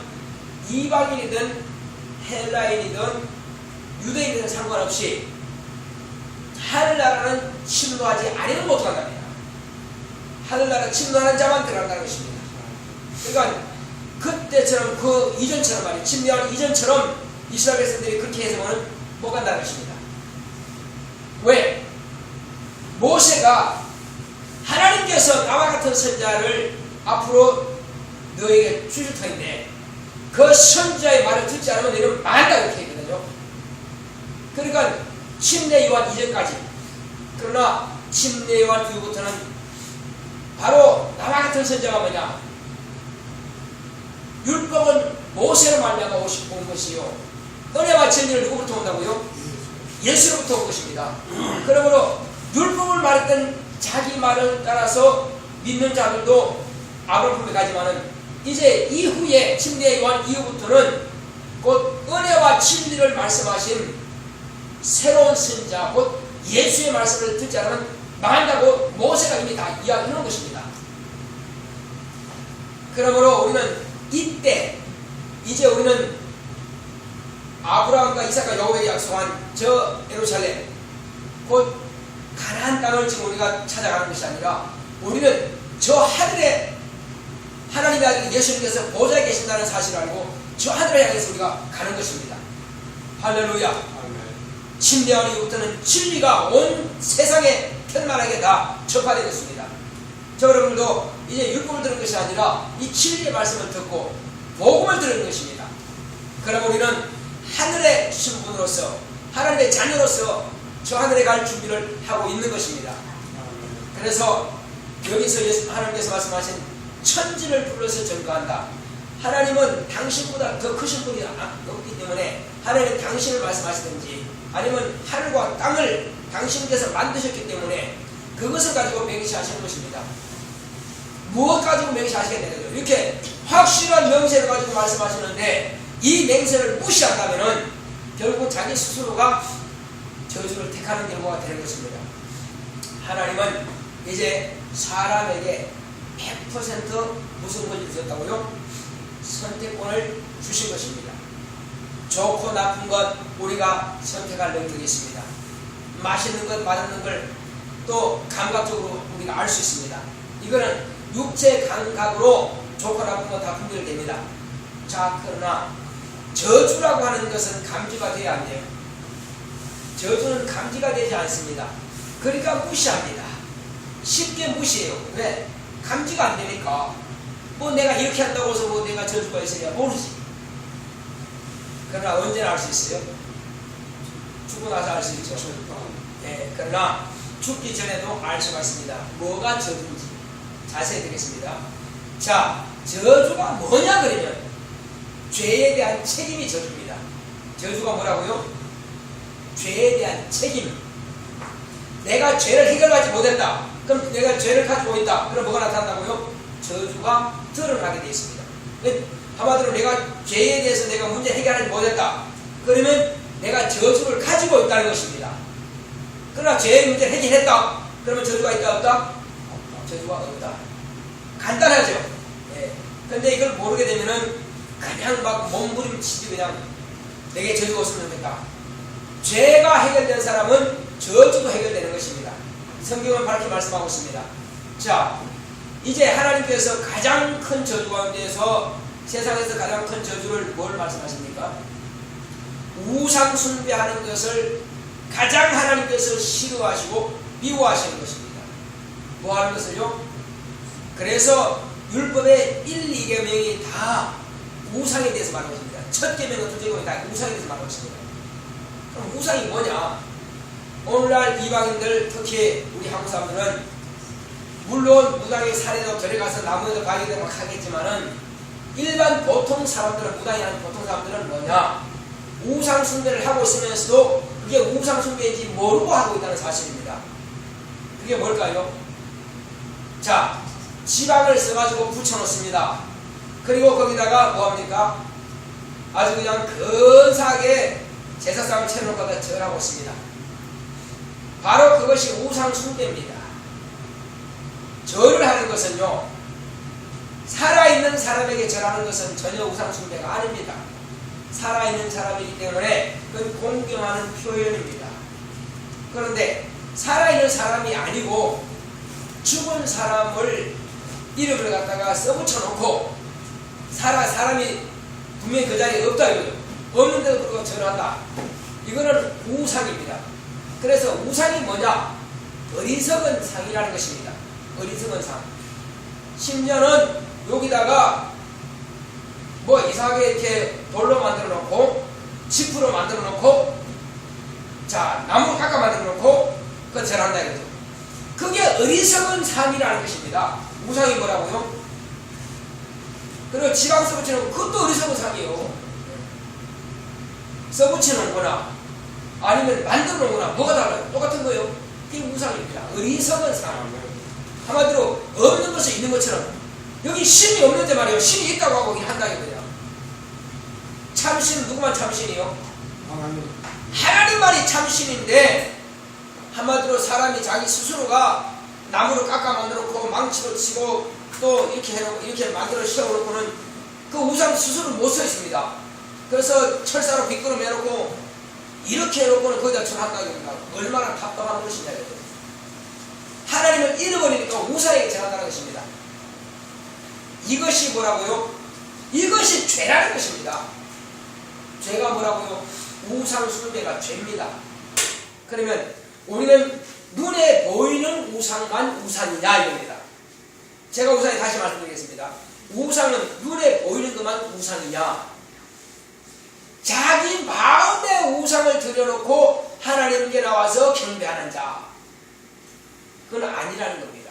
이방인이든 헬라인이든 유대인이든 상관없이 하늘나라는 침노하지 아니면 못 들어간답니다. 하늘나라 침노하는 자만 들어간다는 것입니다. 그러니까 그때처럼 그 이전처럼 말이에요. 침례요한 이전처럼 이스라엘 백성들이 그렇게 해서는 못 간다는 것입니다. 왜? 모세가 하나님께서 나와 같은 선자를 앞으로 너에게 주실 터인데 그 선자의 말을 듣지 않으면 너희는 망한다 이렇게 했거든요. 그러니까 침례요한 이전까지, 그러나 침례요한 이후부터는 바로 나와 같은 선자가 뭐냐? 율법은 모세로 말미암아 온 것이요, 은혜와 진리를 누구부터 온다고요? 예수로부터 온 것입니다. 그러므로 율법을 말했던 자기 말을 따라서 믿는 자들도 아브라함 품에 가지만은 이제 이후에 침례요한 이후부터는 곧 은혜와 진리를 말씀하신 새로운 선자, 곧 예수의 말씀을 듣지 않으면 망한다고 모세가 이미 다 이야기하는 것입니다. 그러므로 우리는 이때 이제 우리는 아브라함과 이삭과 야곱에게 약속한 저 예루살렘, 곧 가나안 땅을 지금 우리가 찾아가는 것이 아니라 우리는 저 하늘에 하나님의 아들 예수님께서 보좌에 계신다는 사실을 알고 저 하늘을 향해서 우리가 가는 것입니다. 할렐루야. 침례요한 이후부터는 진리가 온 세상에 편만하게 다 전파되었습니다. 저 여러분들도 이제 율법을 들은 것이 아니라 이 진리의 말씀을 듣고 복음을 들은 것입니다. 그럼 우리는 하늘의 신분으로서 하나님의 자녀로서 저 하늘에 갈 준비를 하고 있는 것입니다. 그래서 여기서 하나님께서 말씀하신 천지를 불러서 전가한다. 하나님은 당신보다 더 크신 분이 없기 때문에 하나님은 당신을 말씀하시든지 아니면 하늘과 땅을 당신께서 만드셨기 때문에 그것을 가지고 맹세하시는 것입니다. 무엇 가지고 맹세하시겠냐고요? 이렇게 확실한 명세를 가지고 말씀하시는데 이 맹세를 무시한다면 결국 자기 스스로가 저주를 택하는 결과가 되는 것입니다. 하나님은 이제 사람에게 100% 무슨 권리를 주셨다고요? 선택권을 주신 것입니다. 좋고 나쁜 것 우리가 선택할 능력이 있습니다. 맛있는 것, 맛없는 걸 또 감각적으로 우리가 알 수 있습니다. 이거는 육체 감각으로 좋고 나쁜 것 다 분별됩니다. 자, 그러나 저주라고 하는 것은 감지가 돼야 안 돼요. 저주는 감지가 되지 않습니다. 그러니까 무시합니다. 쉽게 무시해요. 왜? 감지가 안 되니까. 뭐 내가 이렇게 한다고 해서 뭐 내가 저주가 있어야 모르지. 그러나 언제나 알 수 있어요? 죽고 나서 알 수 있죠. 네, 그러나 죽기 전에도 알 수가 있습니다. 뭐가 저주인지 자세히 듣겠습니다. 자, 저주가 뭐냐 그러면 죄에 대한 책임이 저주입니다. 저주가 뭐라고요? 죄에 대한 책임. 내가 죄를 해결하지 못했다. 그럼 내가 죄를 가지고 있다. 그럼 뭐가 나타난다고요? 저주가 드러나게 되어 있습니다. 한마디로 내가 죄에 대해서 내가 문제 해결하지 못했다. 그러면 내가 저주를 가지고 있다는 것입니다. 그러나 죄의 문제를 해결했다. 그러면 저주가 있다 없다? 저주가 없다. 간단하죠. 예. 근데 이걸 모르게 되면은 그냥 막 몸부림치지 그냥 내게 저주가 없으면 좋겠다. 죄가 해결된 사람은 저주도 해결되는 것입니다. 성경은 밝게 말씀하고 있습니다. 자, 이제 하나님께서 가장 큰 저주 가운데서 세상에서 가장 큰 저주를 뭘 말씀하십니까? 우상 숭배하는 것을 가장 하나님께서 싫어하시고 미워하시는 것입니다. 뭐 하는 것을요? 그래서 율법의 1, 2계명이 다 우상에 대해서 말하고 있습니다. 첫 계명과 두 계명이 다 우상에 대해서 말하고 있습니다. 그럼 우상이 뭐냐? 오늘날 이방인들, 특히 우리 한국 사람들은 물론 무당의 산에도 들어가서 나무에도 가기도 막 하겠지만은 일반 보통 사람들은, 무당이 하는 보통 사람들은 뭐냐? 우상 숭배를 하고 있으면서도 그게 우상 숭배인지 모르고 하고 있다는 사실입니다. 그게 뭘까요? 자, 지방을 써가지고 붙여놓습니다. 그리고 거기다가 뭐합니까? 아주 그냥 근사하게 제사상을 차려놓고 다 절하고 있습니다. 바로 그것이 우상 숭배입니다. 절을 하는 것은요, 살아있는 사람에게 절하는 것은 전혀 우상숭배가 아닙니다. 살아있는 사람이기 때문에 그건 공경하는 표현입니다. 그런데 살아있는 사람이 아니고 죽은 사람을 이름을 갖다가 써붙여놓고 사람이 분명히 그 자리에 없다 이거죠. 없는데도 불구하고 절한다. 이거는 우상입니다. 그래서 우상이 뭐냐? 어리석은 상이라는 것입니다. 어리석은 상. 심지어는 여기다가 뭐 이상하게 이렇게 돌로 만들어 놓고 짚으로 만들어 놓고 자 나무 깎아 만들어 놓고 그거 절한다 이거죠. 그게 어리석은 상이라는 것입니다. 우상이 뭐라고요? 그리고 지방 써붙이는 그것도 어리석은 상이에요. 써붙이는 거나 아니면 만들어 놓은 거나 뭐가 달라요? 똑같은 거예요. 이게 우상입니다. 어리석은 상. 한마디로 없는 것이 있는 것처럼 여기 신이 없는데 말이에요. 신이 있다고 하고 한다 이거예요. 참신은 누구만 참신이요? 하나님만이 참신인데 한마디로 사람이 자기 스스로가 나무를 깎아 만들어놓고 망치로 치고 또 이렇게 해놓고 이렇게 만들어 씌워놓고는 그 우상 스스로 못 서 있습니다. 그래서 철사로 빗구름 해놓고 이렇게 해놓고는 거기다 절한다고 합니다. 얼마나 답답한 것이냐 이거죠. 하나님을 잃어버리니까 우상에게 절한다는 것입니다. 이것이 뭐라고요? 이것이 죄라는 것입니다. 죄가 뭐라고요? 우상 숭배가 죄입니다. 그러면 우리는 눈에 보이는 우상만 우상이냐 이겁니다. 제가 우상에 다시 말씀드리겠습니다. 우상은 눈에 보이는 것만 우상이냐? 자기 마음의 우상을 들여놓고 하나님께 나와서 경배하는 자, 그건 아니라는 겁니다.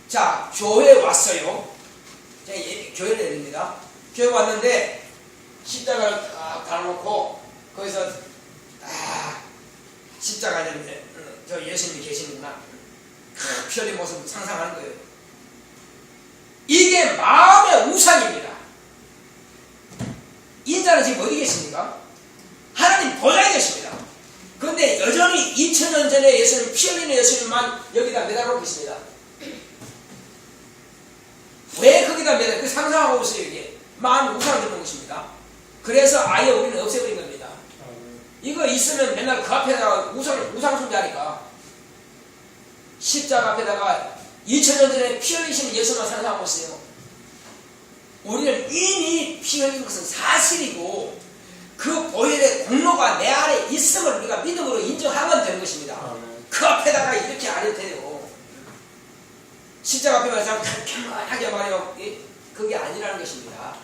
자, 교회에 왔어요. 제가 교회를 내립니다. 교회 왔는데 십자가를 딱 달아놓고 거기서 십자가 있는데 저 예수님이 계시는구나. 피 흘린 모습 상상하는 거예요. 이게 마음의 우상입니다. 인자는 지금 어디 계십니까? 하나님 보좌에 계십니다. 그런데 여전히 2000년 전에 예수님, 피 흘리는 예수님만 여기다 매달아놓고 있습니다. 왜 거기다 매달아? 그 상상하고 있어요. 이게 마음이 우상을 듣는 것입니다. 그래서 아예 우리는 없애버린 겁니다. 이거 있으면 맨날 그 앞에다가 우상 숭배하니까 십자가 앞에다가 2000년 전에 피 흘리시는 예수만 상상하고 있어요. 우리는 이미 피 흘린 것은 사실이고 그 보혈의 공로가 내 안에 있음을 우리가 믿음으로 인정하면 되는 것입니다. 그 앞에다가 이렇게 안 해도 돼요. 십자가 앞에 말해서 평안하게 말해요. 그게 아니라는 것입니다.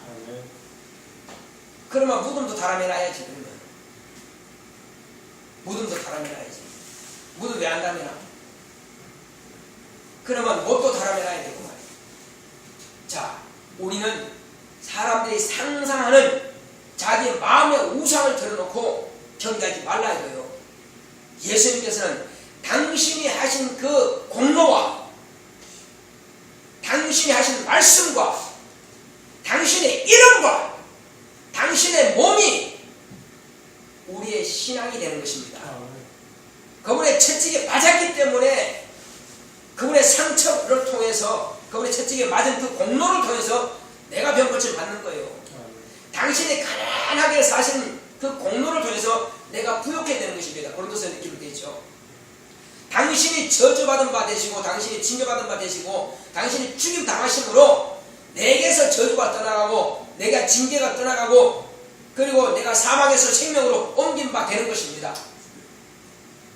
그러면 무덤도 달아내놔야지. 그러면 무덤도 달아내놔야지. 무덤 왜 안 달아내나? 그러면 못도 달아내놔야 되고 말이에요. 자, 우리는 사람들이 상상하는 자기 마음의 우상을 들어놓고 경배하지 말라 이거예요. 예수님께서는 당신이 하신 그 공로와 당신이 하신 말씀과 당신의 이름과 당신의 몸이 우리의 신앙이 되는 것입니다. 그분의 채찍에 맞았기 때문에 그분의 상처를 통해서 그분의 채찍에 맞은 그 공로를 통해서 내가 병고침을 받는 거예요. 당신이 가난하게 사신 그 공로를 통해서 내가 부욕해 되는 것입니다. 고린도서에 기록되어 있죠. 당신이 저주받은 바 되시고 당신이 징계받은 바 되시고 당신이 죽임 당하심으로 내게서 저주가 떠나가고 내가 징계가 떠나가고 그리고 내가 사망에서 생명으로 옮긴 바 되는 것입니다.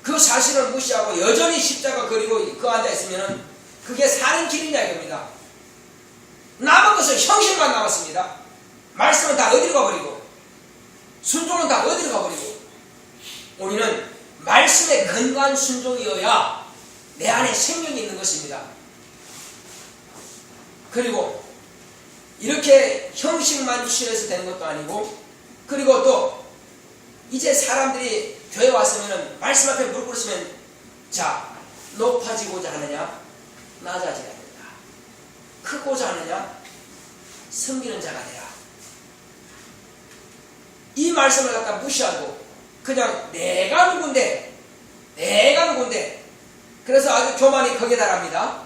그 사실을 무시하고 여전히 십자가 그리고 그 앉아있으면 그게 사는 길이냐 이겁니다. 남은 것은 형식만 남았습니다. 말씀은 다 어디로 가버리고 순종은 다 어디로 가버리고 우리는 말씀에 근거한 순종이어야 내 안에 생명이 있는 것입니다. 그리고 이렇게 형식만 취해서 되는 것도 아니고 그리고 또 이제 사람들이 교회 왔으면 말씀 앞에 무릎 꿇으시면 자 높아지고자 하느냐 낮아져야 된다. 크고자 하느냐 섬기는 자가 되라. 이 말씀을 갖다 무시하고 그냥 내가 누군데 그래서 아주 교만이 거기에 달합니다.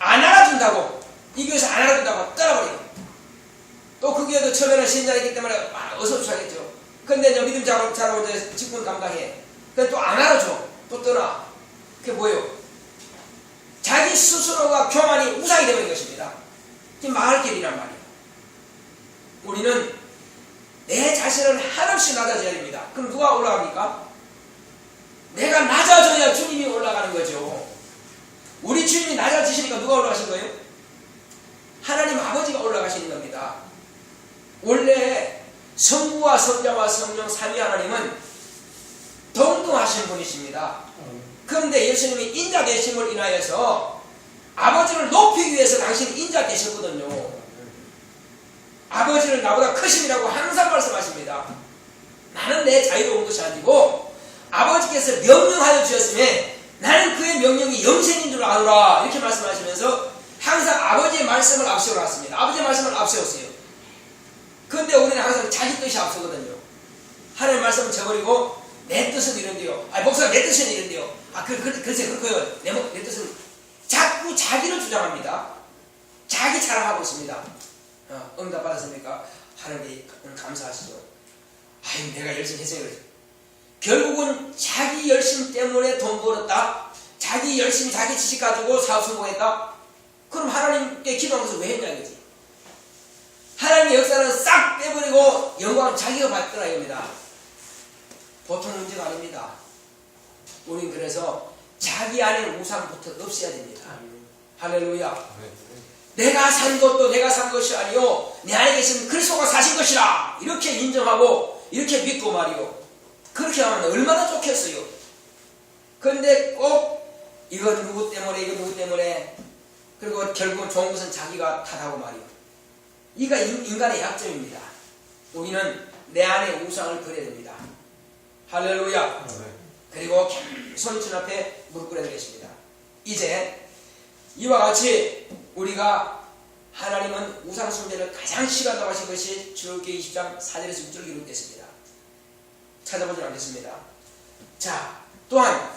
안 알아준다고, 이 교회에서 안 알아준다고 떠나버려요. 또 그 교회도 처음에는 신자이기 때문에 어서 주하겠죠. 근데 이제 믿음 잘하고 이제 직분 감당해. 근데 또 안 알아줘. 또 떠나. 그게 뭐예요? 자기 스스로가 교만이 우상이 되는 것입니다. 이게 망할 길이란 말이에요. 우리는 내 자신을 한없이 낮아져야 됩니다. 그럼 누가 올라갑니까? 내가 낮아져야 주님이 올라가는 거죠. 우리 주님이 낮아지시니까 누가 올라가신 거예요? 하나님 아버지가 올라가시는 겁니다. 원래 성부와 성자와 성령 삼위 하나님은 동등하신 분이십니다. 그런데 예수님이 인자 되심을 인하여서 아버지를 높이기 위해서 당신이 인자 되셨거든요. 아버지는 나보다 크심이라고 항상 말씀하십니다. 나는 내 자유로운 것이 아니고 아버지께서 명령하여 주셨음에 나는 그의 명령이 영생인 줄 아노라, 이렇게 말씀하시면서 항상 아버지의 말씀을 앞세워 놨습니다. 아버지의 말씀을 앞세웠어요. 그런데 우리는 항상 자기 뜻이 앞서거든요. 하나님의 말씀을 저버리고 내 뜻은 이런데요. 목사님 내 뜻은 이런데요. 글쎄 그렇고요. 내 뜻은 자꾸 자기를 주장합니다. 자기 자랑하고 있습니다. 응답 받았습니까? 하나님께 감사하시죠. 내가 열심히 했어요. 결국은 자기 열심 때문에 돈 벌었다. 자기 열심히 자기 지식 가지고 사업 성공했다. 그럼 하나님께 기도하면서 왜 했냐 이거지. 하나님의 역사는 싹 빼버리고 영광은 자기가 받더라 이겁니다. 보통 문제가 아닙니다. 우린 그래서 자기 안에 우상부터 없애야 됩니다. 할렐루야. 내가 산 것도 내가 산 것이 아니요 내 안에 계신 그리스도가 사신 것이라, 이렇게 인정하고 이렇게 믿고 말이요. 그렇게 하면 얼마나 좋겠어요. 그런데 꼭 이거 누구 때문에 이거 누구 때문에, 그리고 결국은 좋은 것은 자기가 탓하고 말이요. 이가 인간의 약점입니다. 우리는 내 안에 우상을 버려야 됩니다. 할렐루야. 그리고 손 주 앞에 무릎 꿇어야 되겠습니다. 이제 이와 같이 우리가 하나님은 우상 숭배를 가장 싫어한다고 하신 것이 출애굽기 20장 4절에서 6절을 기록했습니다. 찾아보지 않겠습니다. 자, 또한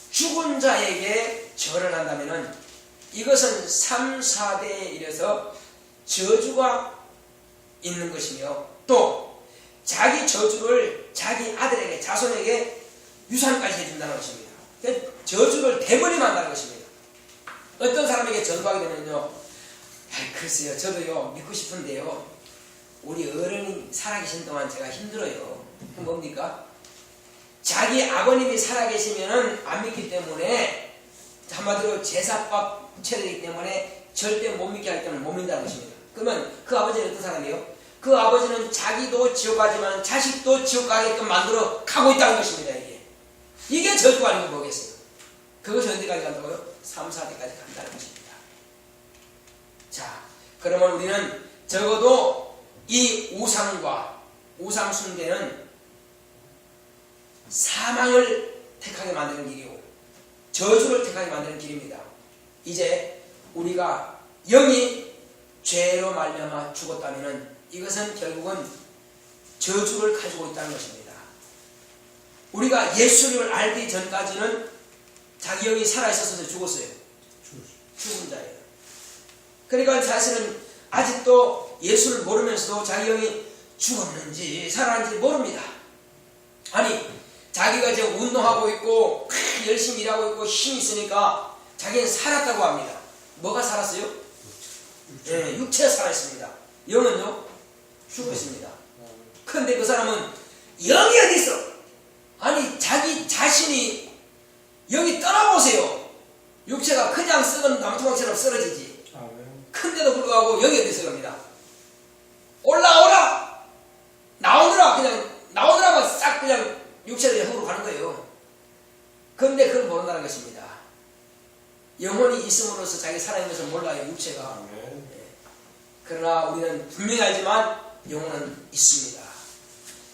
죽은 자에게 절을 한다면은 이것은 3, 4대에 이래서 저주가 있는 것이며, 또 자기 저주를 자기 아들에게, 자손에게 유산까지 해준다는 것입니다. 저주를 대버리면 한다는 것입니다. 어떤 사람에게 전도하게 되면요, 글쎄요, 저도요 믿고 싶은데요, 우리 어른이 살아계신 동안 제가 힘들어요. 그럼 뭡니까? 자기 아버님이 살아계시면은 안 믿기 때문에, 한마디로 제사밥 체르기 때문에 절대 못 믿게 하기 때문에 못 믿는다는 것입니다. 그러면 그 아버지는 어떤 사람이에요? 그 아버지는 자기도 지옥 가지만 자식도 지옥 가게끔 만들어 가고 있다는 것입니다. 이게 저주가 아니면 뭐겠어요? 그것이 언제까지 간다고요? 3, 4대까지 간다는 것입니다. 자, 그러면 우리는 적어도 이 우상과 우상 숭배는 사망을 택하게 만드는 길이고 저주를 택하게 만드는 길입니다. 이제 우리가 영이 죄로 말미암아 죽었다면 이것은 결국은 저주를 가지고 있다는 것입니다. 우리가 예수님을 알기 전까지는 자기 영이 살아있어서 죽었어요. 죽은 자예요. 그러니까 사실은 아직도 예수를 모르면서도 자기 영이 죽었는지 살아있는지 모릅니다. 아니, 자기가 이제 운동하고 있고 열심히 일하고 있고 힘이 있으니까 자기는 살았다고 합니다. 뭐가 살았어요? 네, 육체가 살아있습니다. 영은요? 죽어 있습니다. 그런데 그 사람은 영이 어디 있어? 아니, 자기 자신이 영이 떠나보세요. 육체가 그냥 썩은 나무토막처럼 쓰러지지. 큰데도 불구하고 영이 어디 있어 겁니다. 올라오라! 나오느라 그냥 나오느라만 싹 그냥 육체를 흙으로 가는 거예요. 그런데 그걸 모른다는 것입니다. 영혼이 있음으로써 자기 살아있는 것을 몰라요, 육체가. 네. 그러나 우리는 분명히 알지만 영혼은 있습니다.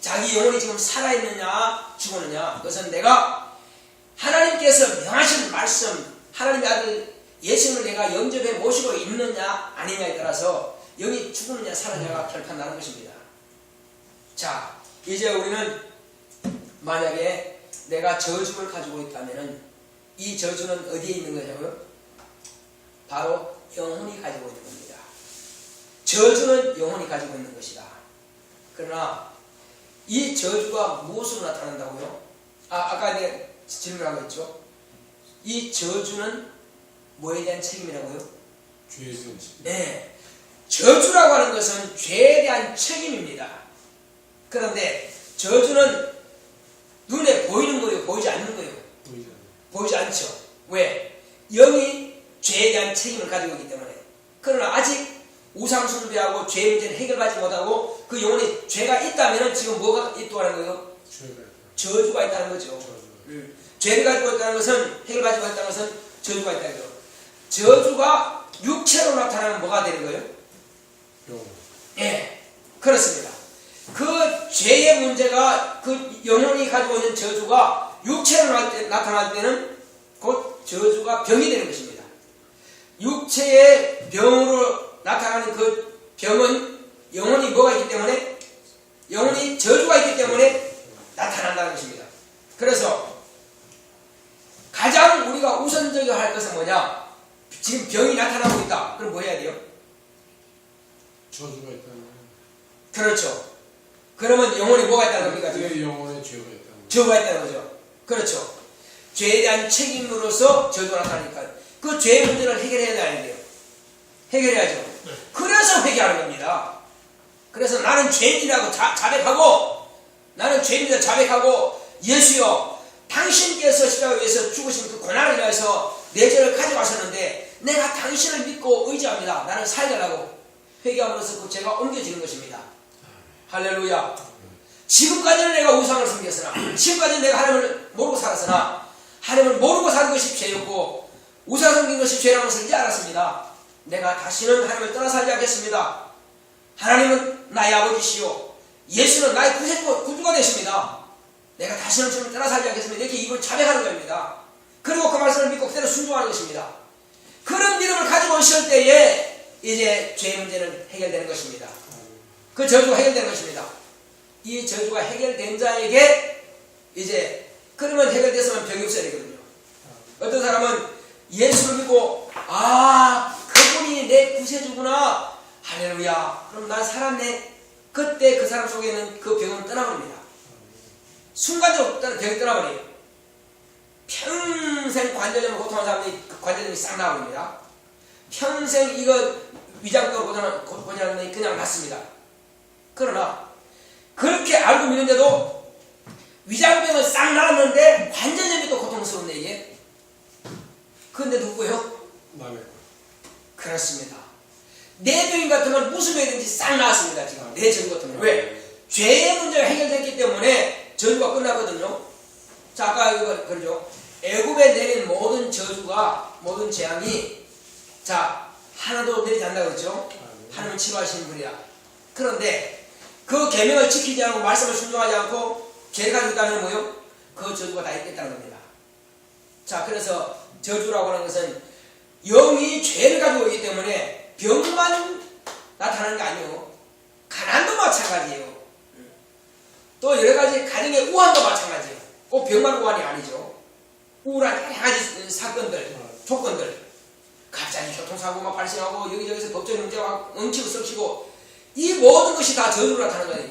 자기 영혼이 지금 살아있느냐 죽었느냐, 그것은 내가 하나님께서 명하신 말씀, 하나님의 아들 예수님을 내가 영접해 모시고 있느냐 아니냐에 따라서 영이 죽느냐 사느냐가 결판나는 것입니다. 자, 이제 우리는 만약에 내가 저주를 가지고 있다면 이 저주는 어디에 있는 거냐고요? 바로 영혼이 가지고 있는 겁니다. 저주는 영혼이 가지고 있는 것이다. 그러나 이 저주가 무엇으로 나타난다고요? 아까 내가 질문한 거 있죠? 이 저주는 뭐에 대한 책임이라고요? 죄에 대한 책임. 네. 저주라고 하는 것은 죄에 대한 책임입니다. 그런데 저주는 눈에 보이는 거예요? 보이지 않는 거예요? 보이지 않죠. 왜? 영이 죄에 대한 책임을 가지고 있기 때문에. 그러나 아직 우상숭배하고 죄 문제를 해결하지 못하고 그 영혼에 죄가 있다면 지금 뭐가 있다는 거예요? 저주가 있다는 거죠. 죄를 가지고 있다는 것은, 해결하지 못했다는 것은 저주가 있다는 거죠. 저주가 육체로 나타나면 뭐가 되는 거예요? 예, 그렇습니다. 그 죄의 문제가, 그 영혼이 가지고 있는 저주가 육체로 나타날 때는 곧 저주가 병이 되는 것입니다. 육체의 병으로 나타나는 그 병은 영혼이 뭐가 있기 때문에, 영혼이 저주가 있기 때문에 나타난다는 것입니다. 그래서 가장 우리가 우선적으로 할 것은 뭐냐? 지금 병이 나타나고 있다. 그럼 뭐 해야 돼요? 저주가 있다는 거예요. 그렇죠. 그러면 영혼이 뭐가 있다는 겁니까? 내 영혼에 죄가 있다는 거예요. 저주가 있다는 거죠. 그렇죠. 죄에 대한 책임으로서 저주가 나타나니까 그 죄의 문제를 해결해야 되는데요. 해결해야죠. 그래서 회개하는 겁니다. 그래서 나는 죄인이라고 자백하고, 나는 죄인이라고 자백하고, 예수여, 당신께서 십자가에 위해서 죽으신 그 고난을 위해서 내 죄를 가져가셨는데 내가 당신을 믿고 의지합니다. 나는 살려라고 회개함으로써 그 죄가 옮겨지는 것입니다. 할렐루야. 지금까지는 내가 우상을 섬겼으나, 지금까지는 내가 하나님을 모르고 살았으나, 하나님을 모르고 사는 것이 죄였고 우상 섬긴 것이 죄라는 것을 이제 알았습니다. 내가 다시는 하나님을 떠나 살지 않겠습니다. 하나님은 나의 아버지시요, 예수는 나의 구주가 되십니다. 내가 다시는 주님을 떠나 살지 않겠습니다. 이렇게 입을 자백하는 겁니다. 그리고 그 말씀을 믿고 그대로 순종하는 것입니다. 그런 믿음을 가지고 오실 때에 이제 죄의 문제는 해결되는 것입니다. 그 저주가 해결되는 것입니다. 이 저주가 해결된 자에게 이제, 그러면 해결됐으면 병이 없어야 되거든요. 어떤 사람은 예수를 믿고, 그분이 내 구세주구나, 할렐루야, 그럼 난 살았네. 그때 그 사람 속에 있는 그 병은 떠나버립니다. 순간적으로 병이 떠나버려요. 평생 관절염을 고통하는 사람들이 그 관절염이 싹 나버립니다. 평생 이거 위장병으로 고통하는 놈이 그냥 낫습니다. 그러나 그렇게 알고 믿는데도 위장병은 싹 나았는데 관절염이 또 고통스럽네 이게. 그런데 누구예요? 남의 거. 그렇습니다. 내 병인 같으면 무슨 병이든지 싹 나았습니다. 지금 내 전 같으면. 왜? 죄의 문제가 해결됐기 때문에 저주가 끝나거든요. 자, 아까 이거 그러죠. 애굽에 내린 모든 저주가, 모든 재앙이 자 하나도 내리지 않는다고 그랬죠. 하나님은 치료하시는 분이야. 그런데 그 계명을 지키지 않고 말씀을 순종하지 않고 죄를 가지고 있다면 뭐요? 그 저주가 다 있겠다는 겁니다. 자, 그래서 저주라고 하는 것은 영이 죄를 가지고 있기 때문에 병만 나타나는 게 아니에요. 가난도 마찬가지예요. 또 여러가지 가정의 우환도 마찬가지예요. 꼭 병만 우환이 아니죠. 우울한 여러 가지 사건들, 조건들, 갑자기 교통사고 막 발생하고 여기저기서 법적인 문제가 막 엉키고 썩히고, 이 모든 것이 다 저주로 나타나는 거예요.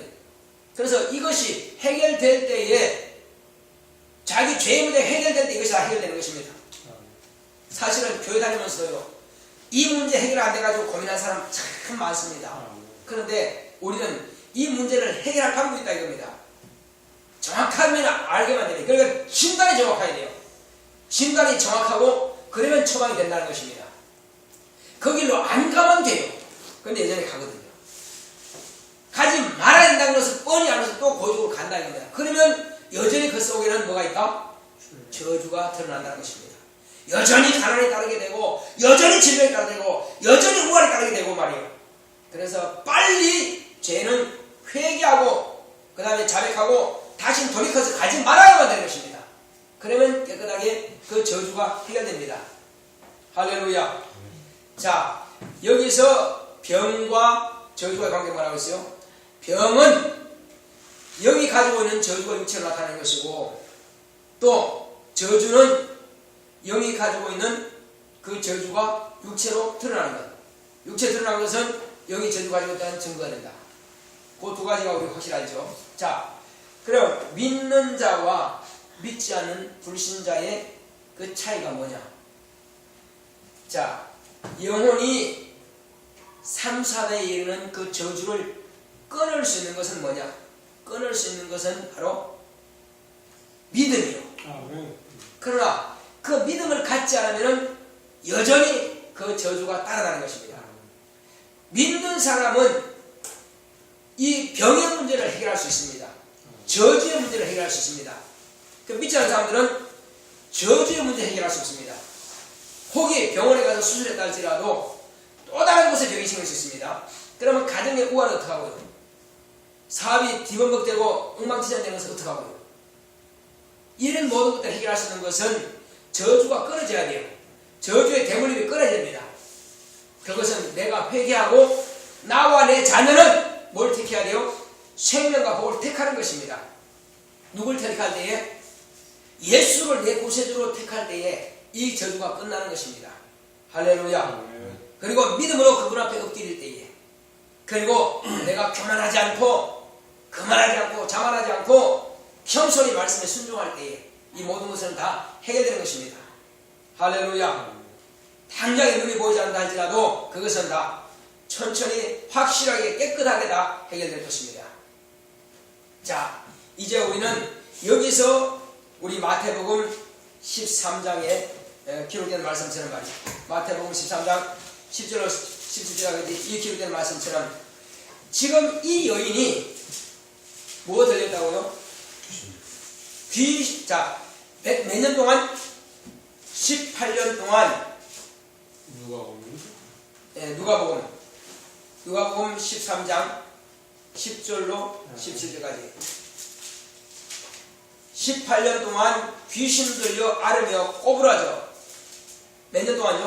그래서 이것이 해결될 때에, 자기 죄의 문제가 해결될 때 이것이 다 해결되는 것입니다. 사실은 교회 다니면서요, 이 문제 해결 안 돼가지고 고민한 사람 참 많습니다. 그런데 우리는 이 문제를 해결할 방법이 있다 이겁니다. 정확하면 알게만 되네. 그러니까 진단이 정확해야 돼요. 진단이 정확하고 그러면 처방이 된다는 것입니다. 그 길로 안 가면 돼요. 그런데 예전에 가거든요. 가지 말아야 된다는 것을 뻔히 알면서 또 고집으로 간다 이겁니다. 그러면 여전히 그 속에는 뭐가 있다? 저주가 드러난다는 것입니다. 여전히 가난이 따르게 되고, 여전히 질병이 따르게 되고, 여전히 우환이 따르게 되고 말이에요. 그래서 빨리 죄는 회개하고 그 다음에 자백하고 다시 돌이켜서 가지 말아야만 되는 것입니다. 그러면 깨끗하게 그 저주가 해결됩니다. 할렐루야. 자, 여기서 병과 저주가 관계 뭐라고 했어요? 병은 영이 가지고 있는 저주가 육체로 나타나는 것이고, 또 저주는 영이 가지고 있는 그 저주가 육체로 드러나는 것. 육체 드러난 것은 여기 저주 가지고 있다는 증거가 된다. 그 두 가지가 우리 확실하죠. 자, 그럼 믿는 자와 믿지 않는 불신자의 그 차이가 뭐냐? 자, 영혼이 3, 4대에 이르는 그 저주를 끊을 수 있는 것은 뭐냐? 끊을 수 있는 것은 바로 믿음이요. 그러나 그 믿음을 갖지 않으면 여전히 그 저주가 따라다는 것입니다. 믿는 사람은 이 병의 문제를 해결할 수 있습니다. 저주의 문제를 해결할 수 있습니다. 그 믿지 않는 사람들은 저주의 문제 해결할 수 없습니다. 혹이 병원에 가서 수술했다 할지라도 또 다른 곳에 병이 생길 수 있습니다. 그러면 가정의 우환은 어떻게 하고요? 사업이 뒤범벅되고 엉망진창되는 것은 어떻게 하고요? 이런 모든 것들을 해결할 수 있는 것은 저주가 끊어져야 돼요. 저주의 대물림이 끊어야 됩니다. 그것은 내가 회개하고 나와 내 자녀는 뭘 택해야 돼요? 생명과 복을 택하는 것입니다. 누굴 택할 때에? 예수를 내 구세주로 택할 때에 이 저주가 끝나는 것입니다. 할렐루야. 그리고 믿음으로 그분 앞에 엎드릴 때에, 그리고 내가 교만하지 않고 자만하지 않고 겸손히 말씀에 순종할 때에 이 모든 것은 다 해결되는 것입니다. 할렐루야. 당장에 눈이 보이지 않는다 할지라도 그것은 다 천천히 확실하게 깨끗하게 다 해결될 것입니다. 자, 이제 우리는 여기서 우리 마태복음 13장에 기록된 말씀처럼 말이죠. 마태복음 13장 10절로 17절까지 이 기록된 말씀처럼 지금 이 여인이 뭐 들렸다고요? 자, 몇 년 동안? 18년 동안 누가복음 13장 10절로 17절까지 18년 동안 귀신 들려 앓으며 꼬부라져 몇 년 동안요?